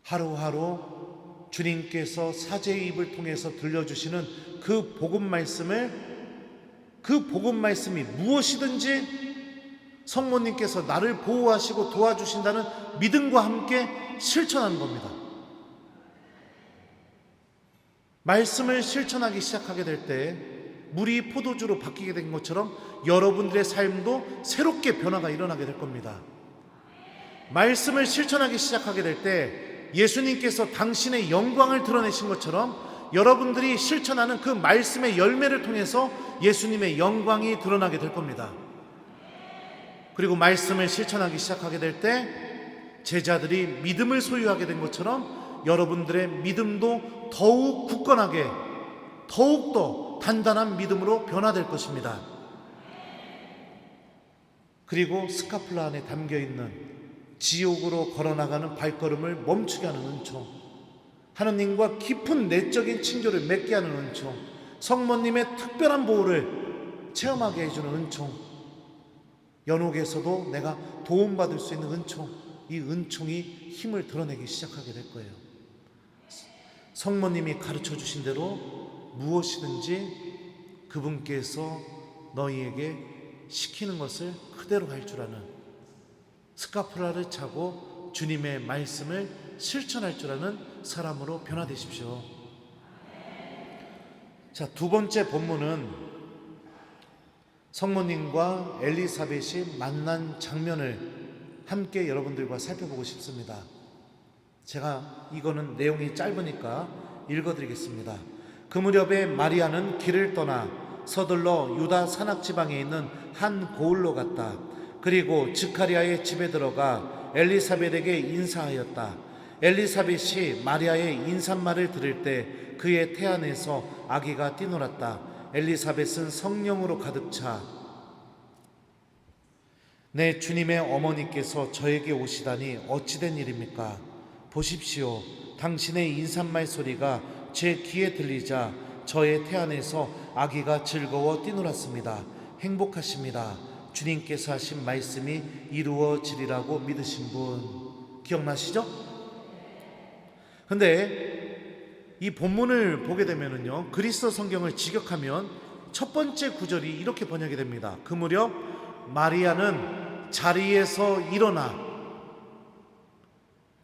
하루하루 주님께서 사제의 입을 통해서 들려주시는 그 복음 말씀이 무엇이든지 성모님께서 나를 보호하시고 도와주신다는 믿음과 함께 실천하는 겁니다. 말씀을 실천하기 시작하게 될 때 물이 포도주로 바뀌게 된 것처럼 여러분들의 삶도 새롭게 변화가 일어나게 될 겁니다. 말씀을 실천하기 시작하게 될 때 예수님께서 당신의 영광을 드러내신 것처럼 여러분들이 실천하는 그 말씀의 열매를 통해서 예수님의 영광이 드러나게 될 겁니다. 그리고 말씀을 실천하기 시작하게 될 때 제자들이 믿음을 소유하게 된 것처럼 여러분들의 믿음도 더욱 굳건하게, 더욱더 단단한 믿음으로 변화될 것입니다. 그리고 스카플라 안에 담겨있는 지옥으로 걸어나가는 발걸음을 멈추게 하는 은총, 하느님과 깊은 내적인 친교를 맺게 하는 은총, 성모님의 특별한 보호를 체험하게 해주는 은총, 연옥에서도 내가 도움받을 수 있는 은총, 이 은총이 힘을 드러내기 시작하게 될 거예요. 성모님이 가르쳐 주신 대로 무엇이든지 그분께서 너희에게 시키는 것을 그대로 할 줄 아는, 스카프라를 차고 주님의 말씀을 실천할 줄 아는 사람으로 변화되십시오. 자, 두 번째 본문은 성모님과 엘리사벳이 만난 장면을 함께 여러분들과 살펴보고 싶습니다. 제가 이거는 내용이 짧으니까 읽어드리겠습니다. 그 무렵에 마리아는 길을 떠나 서둘러 유다 산악 지방에 있는 한 고을로 갔다. 그리고 스가랴의 집에 들어가 엘리사벳에게 인사하였다. 엘리사벳이 마리아의 인사말을 들을 때 그의 태안에서 아기가 뛰놀았다. 엘리사벳은 성령으로 가득 차 내 주님의 어머니께서 저에게 오시다니 어찌된 일입니까? 보십시오. 당신의 인사말 소리가 제 귀에 들리자 저의 태안에서 아기가 즐거워 뛰놀았습니다. 행복하십니다. 주님께서 하신 말씀이 이루어지리라고 믿으신 분 기억나시죠? 근데 이 본문을 보게 되면은요, 그리스도 성경을 직역하면 첫 번째 구절이 이렇게 번역이 됩니다. 그 무렵 마리아는 자리에서 일어나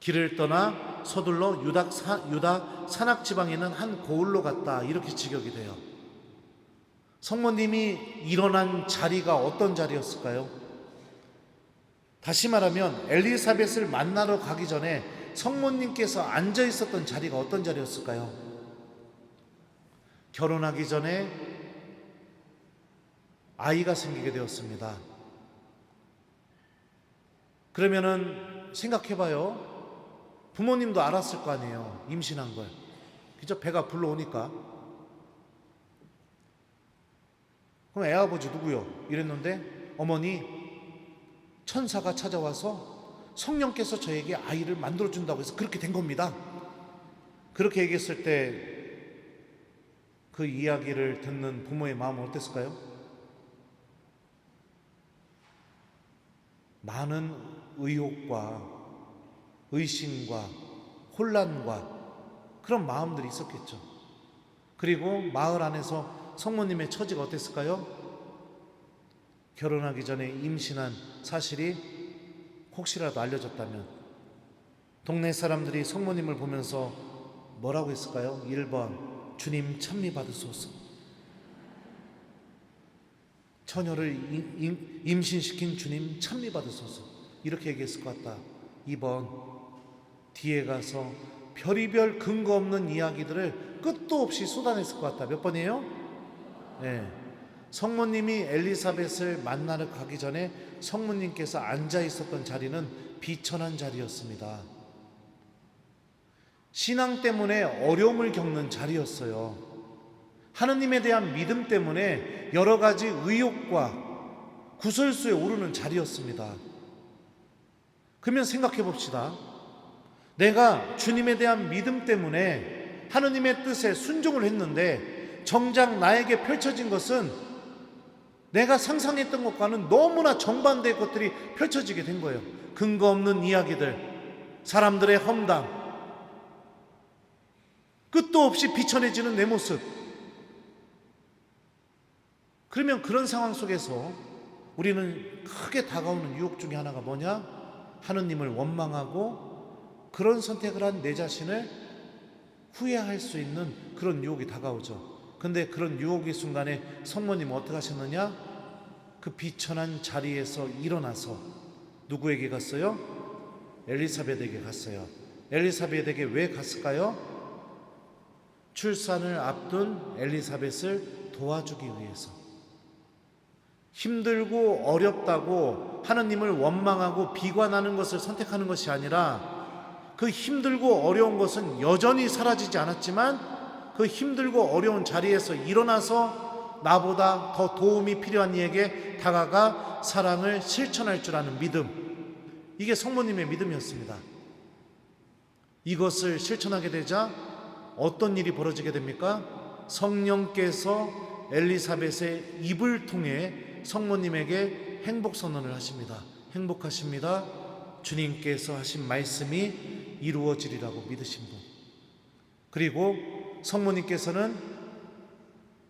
길을 떠나 서둘러 유다 산악 지방에 있는 한 고을로 갔다, 이렇게 직역이 돼요. 성모님이 일어난 자리가 어떤 자리였을까요? 다시 말하면 엘리사벳을 만나러 가기 전에 성모님께서 앉아 있었던 자리가 어떤 자리였을까요? 결혼하기 전에 아이가 생기게 되었습니다. 그러면은 생각해봐요. 부모님도 알았을 거 아니에요, 임신한 걸. 그죠? 배가 불러오니까. 그럼 애아버지 누구요? 이랬는데 어머니, 천사가 찾아와서 성령께서 저에게 아이를 만들어준다고 해서 그렇게 된 겁니다. 그렇게 얘기했을 때 그 이야기를 듣는 부모의 마음은 어땠을까요? 많은 의혹과 의심과 혼란과 그런 마음들이 있었겠죠. 그리고 마을 안에서 성모님의 처지가 어땠을까요? 결혼하기 전에 임신한 사실이 혹시라도 알려졌다면 동네 사람들이 성모님을 보면서 뭐라고 했을까요? 1번, 주님 찬미 받으소서. 처녀를 임신시킨 주님 찬미 받으소서, 이렇게 얘기했을 것 같다. 2번, 뒤에 가서 별의별 근거 없는 이야기들을 끝도 없이 쏟아냈을 것 같다. 몇 번이에요? 네. 성모님이 엘리사벳을 만나러 가기 전에 성모님께서 앉아 있었던 자리는 비천한 자리였습니다. 신앙 때문에 어려움을 겪는 자리였어요. 하느님에 대한 믿음 때문에 여러 가지 의혹과 구설수에 오르는 자리였습니다. 그러면 생각해 봅시다. 내가 주님에 대한 믿음 때문에 하느님의 뜻에 순종을 했는데 정작 나에게 펼쳐진 것은 내가 상상했던 것과는 너무나 정반대의 것들이 펼쳐지게 된 거예요. 근거 없는 이야기들, 사람들의 험담, 끝도 없이 비천해지는 내 모습. 그러면 그런 상황 속에서 우리는 크게 다가오는 유혹 중에 하나가 뭐냐? 하느님을 원망하고 그런 선택을 한 내 자신을 후회할 수 있는 그런 유혹이 다가오죠. 근데 그런 유혹의 순간에 성모님은 어떻게 하셨느냐? 그 비천한 자리에서 일어나서 누구에게 갔어요? 엘리사벳에게 갔어요. 엘리사벳에게 왜 갔을까요? 출산을 앞둔 엘리사벳을 도와주기 위해서. 힘들고 어렵다고 하느님을 원망하고 비관하는 것을 선택하는 것이 아니라, 그 힘들고 어려운 것은 여전히 사라지지 않았지만 그 힘들고 어려운 자리에서 일어나서 나보다 더 도움이 필요한 이에게 다가가 사랑을 실천할 줄 아는 믿음, 이게 성모님의 믿음이었습니다. 이것을 실천하게 되자 어떤 일이 벌어지게 됩니까? 성령께서 엘리사벳의 입을 통해 성모님에게 행복 선언을 하십니다. 행복하십니다. 주님께서 하신 말씀이 이루어지리라고 믿으신 분. 그리고 성모님께서는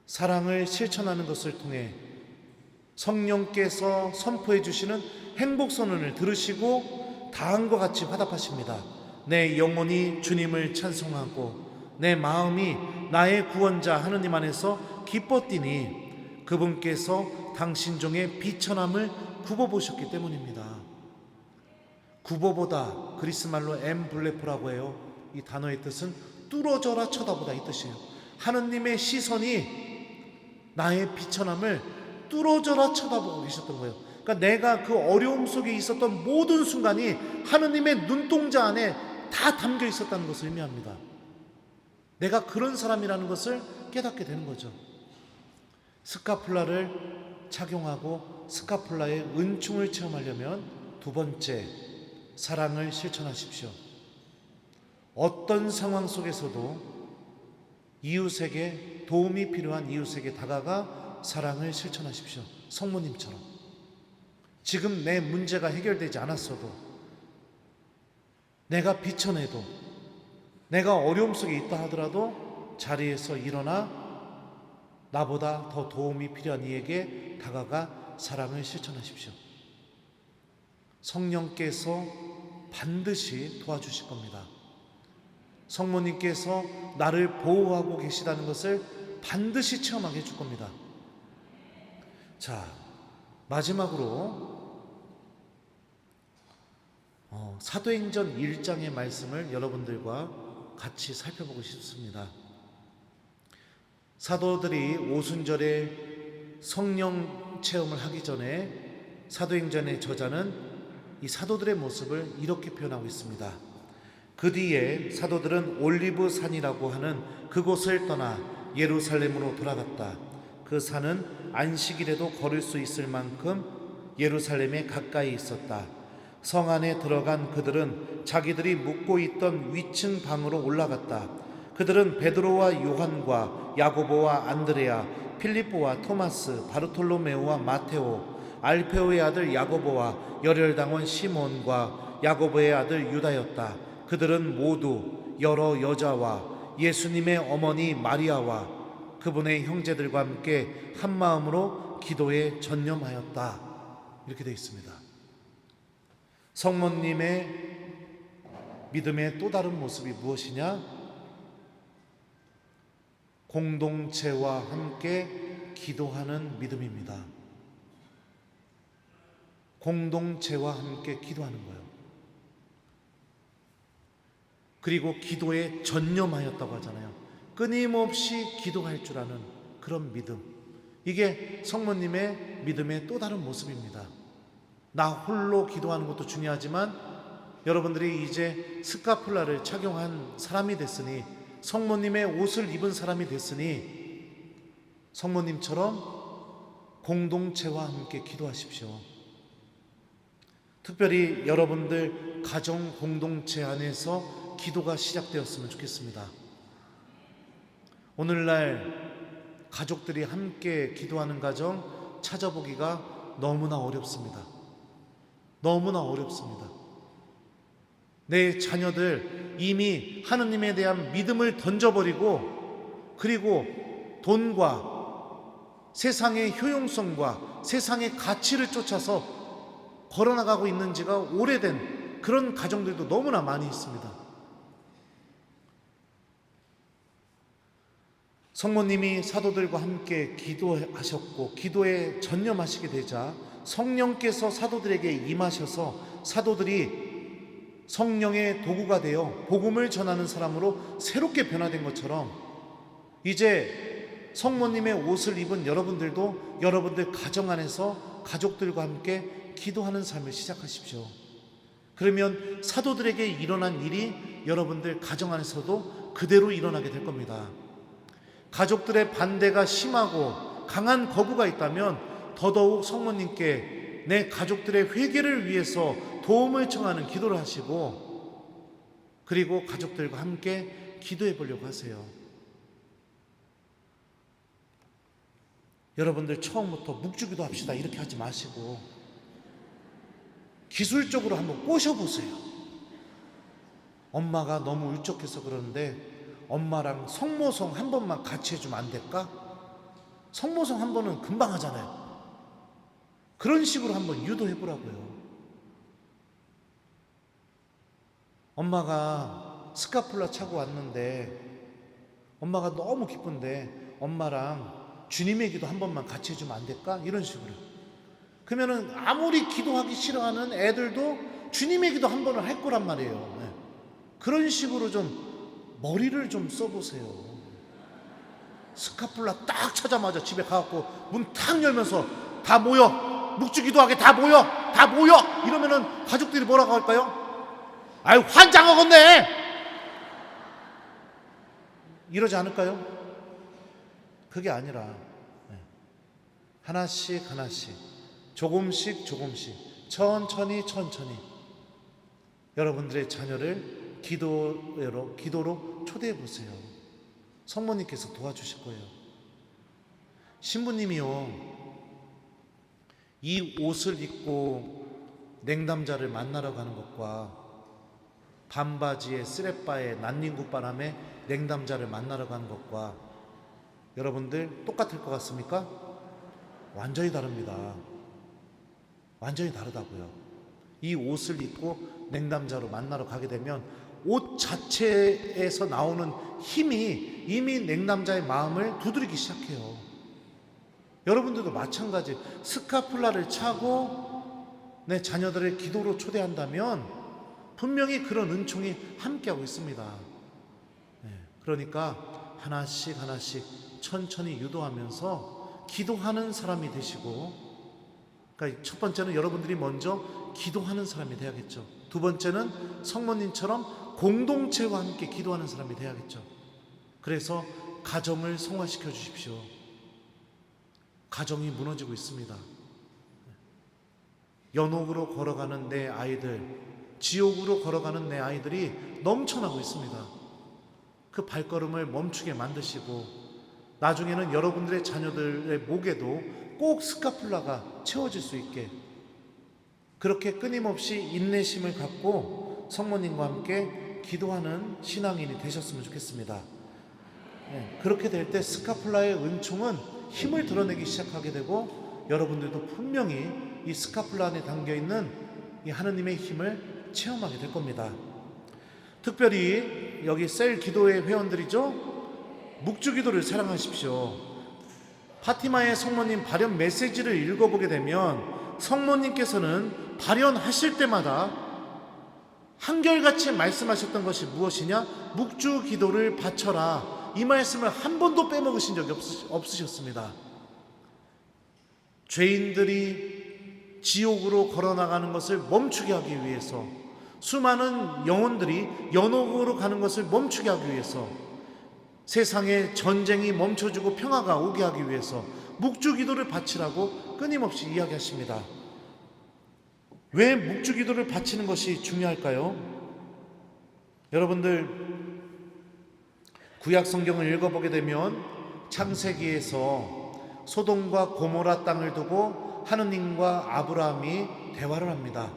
사랑을 실천하는 것을 통해 성령께서 선포해 주시는 행복 선언을 들으시고 다음과 같이 화답하십니다. 내 영혼이 주님을 찬송하고 내 마음이 나의 구원자 하느님 안에서 기뻤더니 그분께서 당신 종의 비천함을 굽어보셨기 때문입니다. 굽어보다, 그리스말로 엠블레포라고 해요. 이 단어의 뜻은 뚫어져라 쳐다보다, 이 뜻이에요. 하느님의 시선이 나의 비천함을 뚫어져라 쳐다보고 계셨던 거예요. 그러니까 내가 그 어려움 속에 있었던 모든 순간이 하느님의 눈동자 안에 다 담겨 있었다는 것을 의미합니다. 내가 그런 사람이라는 것을 깨닫게 되는 거죠. 스카풀라를 착용하고 스카풀라의 은총을 체험하려면 두 번째, 사랑을 실천하십시오. 어떤 상황 속에서도 이웃에게, 도움이 필요한 이웃에게 다가가 사랑을 실천하십시오. 성모님처럼. 지금 내 문제가 해결되지 않았어도, 내가 비천해도, 내가 어려움 속에 있다 하더라도 자리에서 일어나 나보다 더 도움이 필요한 이에게 다가가 사랑을 실천하십시오. 성령께서 반드시 도와주실 겁니다. 성모님께서 나를 보호하고 계시다는 것을 반드시 체험하게 해줄 겁니다. 자, 마지막으로 사도행전 1장의 말씀을 여러분들과 같이 살펴보고 싶습니다. 사도들이 오순절에 성령 체험을 하기 전에 사도행전의 저자는 이 사도들의 모습을 이렇게 표현하고 있습니다. 그 뒤에 사도들은 올리브 산이라고 하는 그곳을 떠나 예루살렘으로 돌아갔다. 그 산은 안식일에도 걸을 수 있을 만큼 예루살렘에 가까이 있었다. 성 안에 들어간 그들은 자기들이 묵고 있던 위층 방으로 올라갔다. 그들은 베드로와 요한과 야고보와 안드레아, 필립보와 토마스, 바르톨로메오와 마테오, 알페오의 아들 야고보와 열혈당원 시몬과 야고보의 아들 유다였다. 그들은 모두 여러 여자와 예수님의 어머니 마리아와 그분의 형제들과 함께 한 마음으로 기도에 전념하였다. 이렇게 되어 있습니다. 성모님의 믿음의 또 다른 모습이 무엇이냐? 공동체와 함께 기도하는 믿음입니다. 공동체와 함께 기도하는 거예요. 그리고 기도에 전념하였다고 하잖아요. 끊임없이 기도할 줄 아는 그런 믿음. 이게 성모님의 믿음의 또 다른 모습입니다. 나 홀로 기도하는 것도 중요하지만 여러분들이 이제 스카풀라를 착용한 사람이 됐으니, 성모님의 옷을 입은 사람이 됐으니 성모님처럼 공동체와 함께 기도하십시오. 특별히 여러분들 가정 공동체 안에서 기도가 시작되었으면 좋겠습니다. 오늘날 가족들이 함께 기도하는 가정 찾아보기가 너무나 어렵습니다. 너무나 어렵습니다. 내 자녀들 이미 하느님에 대한 믿음을 던져버리고, 그리고 돈과 세상의 효용성과 세상의 가치를 쫓아서 걸어나가고 있는 지가 오래된 그런 가정들도 너무나 많이 있습니다. 성모님이 사도들과 함께 기도하셨고 기도에 전념하시게 되자 성령께서 사도들에게 임하셔서 사도들이 성령의 도구가 되어 복음을 전하는 사람으로 새롭게 변화된 것처럼 이제 성모님의 옷을 입은 여러분들도 여러분들 가정 안에서 가족들과 함께 기도하는 삶을 시작하십시오. 그러면 사도들에게 일어난 일이 여러분들 가정 안에서도 그대로 일어나게 될 겁니다. 가족들의 반대가 심하고 강한 거부가 있다면 더더욱 성모님께 내 가족들의 회개를 위해서 도움을 청하는 기도를 하시고, 그리고 가족들과 함께 기도해 보려고 하세요. 여러분들 처음부터 묵주기도 합시다 이렇게 하지 마시고 기술적으로 한번 꼬셔보세요. 엄마가 너무 울적해서 그러는데 엄마랑 성모성 한 번만 같이 해주면 안 될까? 성모성 한 번은 금방 하잖아요. 그런 식으로 한번 유도해 보라고요. 엄마가 스카폴라 차고 왔는데 엄마가 너무 기쁜데 엄마랑 주님의 기도 한 번만 같이 해주면 안 될까? 이런 식으로. 그러면은 아무리 기도하기 싫어하는 애들도 주님의 기도 한 번을 할 거란 말이에요. 네. 그런 식으로 좀 머리를 좀 써보세요. 스카폴라 딱 차자마자 집에 가갖고 문 탁 열면서 다 모여, 묵주 기도하게 다 모여 이러면은 가족들이 뭐라고 할까요? 아유 환장하겠네 이러지 않을까요? 그게 아니라 하나씩 조금씩 천천히 여러분들의 자녀를 기도로 초대해 보세요. 성모님께서 도와주실 거예요. 신부님이요, 이 옷을 입고 냉담자를 만나러 가는 것과 반바지에 쓰레빠에 난닝굿바람에 냉담자를 만나러 가는 것과 여러분들 똑같을 것 같습니까? 완전히 다릅니다. 완전히 다르다고요. 이 옷을 입고 냉담자로 만나러 가게 되면 옷 자체에서 나오는 힘이 이미 냉담자의 마음을 두드리기 시작해요. 여러분들도 마찬가지. 스카폴라를 차고 내 자녀들을 기도로 초대한다면 분명히 그런 은총이 함께하고 있습니다. 그러니까 하나씩 천천히 유도하면서 기도하는 사람이 되시고, 그러니까 첫 번째는 여러분들이 먼저 기도하는 사람이 돼야겠죠. 두 번째는 성모님처럼 공동체와 함께 기도하는 사람이 돼야겠죠. 그래서 가정을 성화시켜 주십시오. 가정이 무너지고 있습니다. 연옥으로 걸어가는 내 아이들, 지옥으로 걸어가는 내 아이들이 넘쳐나고 있습니다. 그 발걸음을 멈추게 만드시고 나중에는 여러분들의 자녀들의 목에도 꼭 스카폴라가 채워질 수 있게 그렇게 끊임없이 인내심을 갖고 성모님과 함께 기도하는 신앙인이 되셨으면 좋겠습니다. 그렇게 될 때 스카폴라의 은총은 힘을 드러내기 시작하게 되고 여러분들도 분명히 이 스카폴라 안에 담겨있는 이 하느님의 힘을 체험하게 될 겁니다. 특별히 여기 셀 기도회 회원들이죠, 묵주기도를 사랑하십시오. 파티마의 성모님 발현 메시지를 읽어보게 되면 성모님께서는 발현하실 때마다 한결같이 말씀하셨던 것이 무엇이냐? 묵주기도를 바쳐라. 이 말씀을 한 번도 빼먹으신 적이 없으셨습니다. 죄인들이 지옥으로 걸어나가는 것을 멈추게 하기 위해서, 수많은 영혼들이 연옥으로 가는 것을 멈추게 하기 위해서, 세상에 전쟁이 멈춰지고 평화가 오게 하기 위해서 묵주기도를 바치라고 끊임없이 이야기하십니다. 왜 묵주기도를 바치는 것이 중요할까요? 여러분들 구약 성경을 읽어보게 되면 창세기에서 소돔과 고모라 땅을 두고 하느님과 아브라함이 대화를 합니다.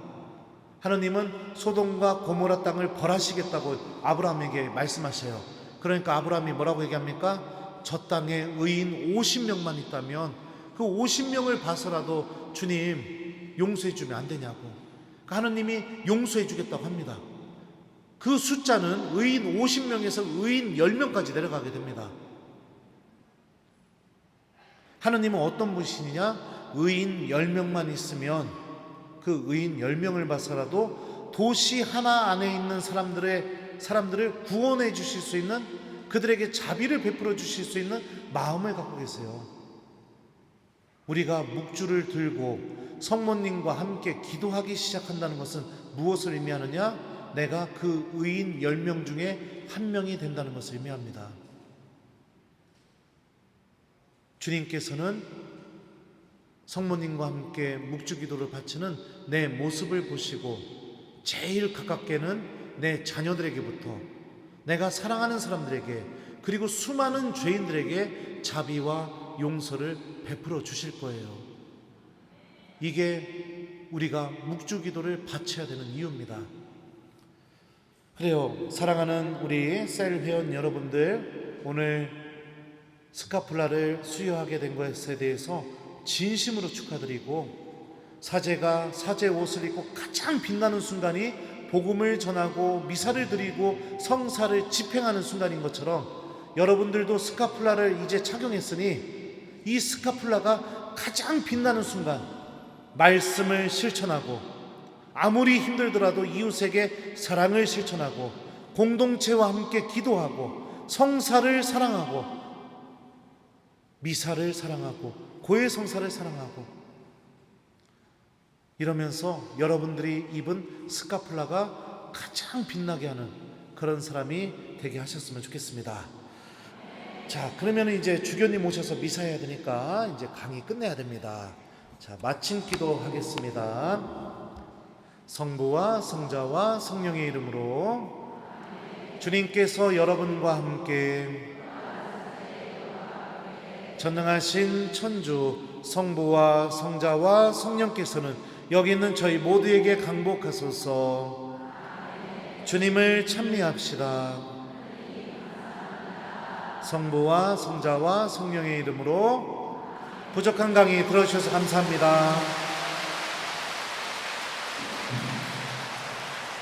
하느님은 소돔과 고모라 땅을 벌하시겠다고 아브라함에게 말씀하셔요. 그러니까 아브라함이 뭐라고 얘기합니까? 저 땅에 의인 50명만 있다면 그 50명을 봐서라도 주님 용서해 주면 안 되냐고. 그러니까 하느님이 용서해 주겠다고 합니다. 그 숫자는 의인 50명에서 의인 10명까지 내려가게 됩니다. 하느님은 어떤 분이시냐? 의인 10명만 있으면 그 의인 10명을 봐서라도 도시 하나 안에 있는 사람들을 구원해 주실 수 있는, 그들에게 자비를 베풀어 주실 수 있는 마음을 갖고 계세요. 우리가 묵주를 들고 성모님과 함께 기도하기 시작한다는 것은 무엇을 의미하느냐? 내가 그 의인 10명 중에 한 명이 된다는 것을 의미합니다. 주님께서는 성모님과 함께 묵주기도를 바치는 내 모습을 보시고 제일 가깝게는 내 자녀들에게부터, 내가 사랑하는 사람들에게, 그리고 수많은 죄인들에게 자비와 용서를 베풀어 주실 거예요. 이게 우리가 묵주기도를 바쳐야 되는 이유입니다. 그래요, 사랑하는 우리 셀 회원 여러분들, 오늘 스카폴라를 수여하게 된 것에 대해서 진심으로 축하드리고, 사제가 사제 옷을 입고 가장 빛나는 순간이 복음을 전하고 미사를 드리고 성사를 집행하는 순간인 것처럼, 여러분들도 스카폴라를 이제 착용했으니 이 스카폴라가 가장 빛나는 순간, 말씀을 실천하고 아무리 힘들더라도 이웃에게 사랑을 실천하고 공동체와 함께 기도하고 성사를 사랑하고 미사를 사랑하고 고해 성사를 사랑하고, 이러면서 여러분들이 입은 스카폴라가 가장 빛나게 하는 그런 사람이 되게 하셨으면 좋겠습니다. 자, 그러면 이제 주교님 오셔서 미사해야 되니까 이제 강의 끝내야 됩니다. 자, 마침 기도하겠습니다. 성부와 성자와 성령의 이름으로, 주님께서 여러분과 함께 전능하신 천주 성부와 성자와 성령께서는 여기 있는 저희 모두에게 강복하소서. 주님을 찬미합시다. 성부와 성자와 성령의 이름으로. 부족한 강의 들어주셔서 감사합니다.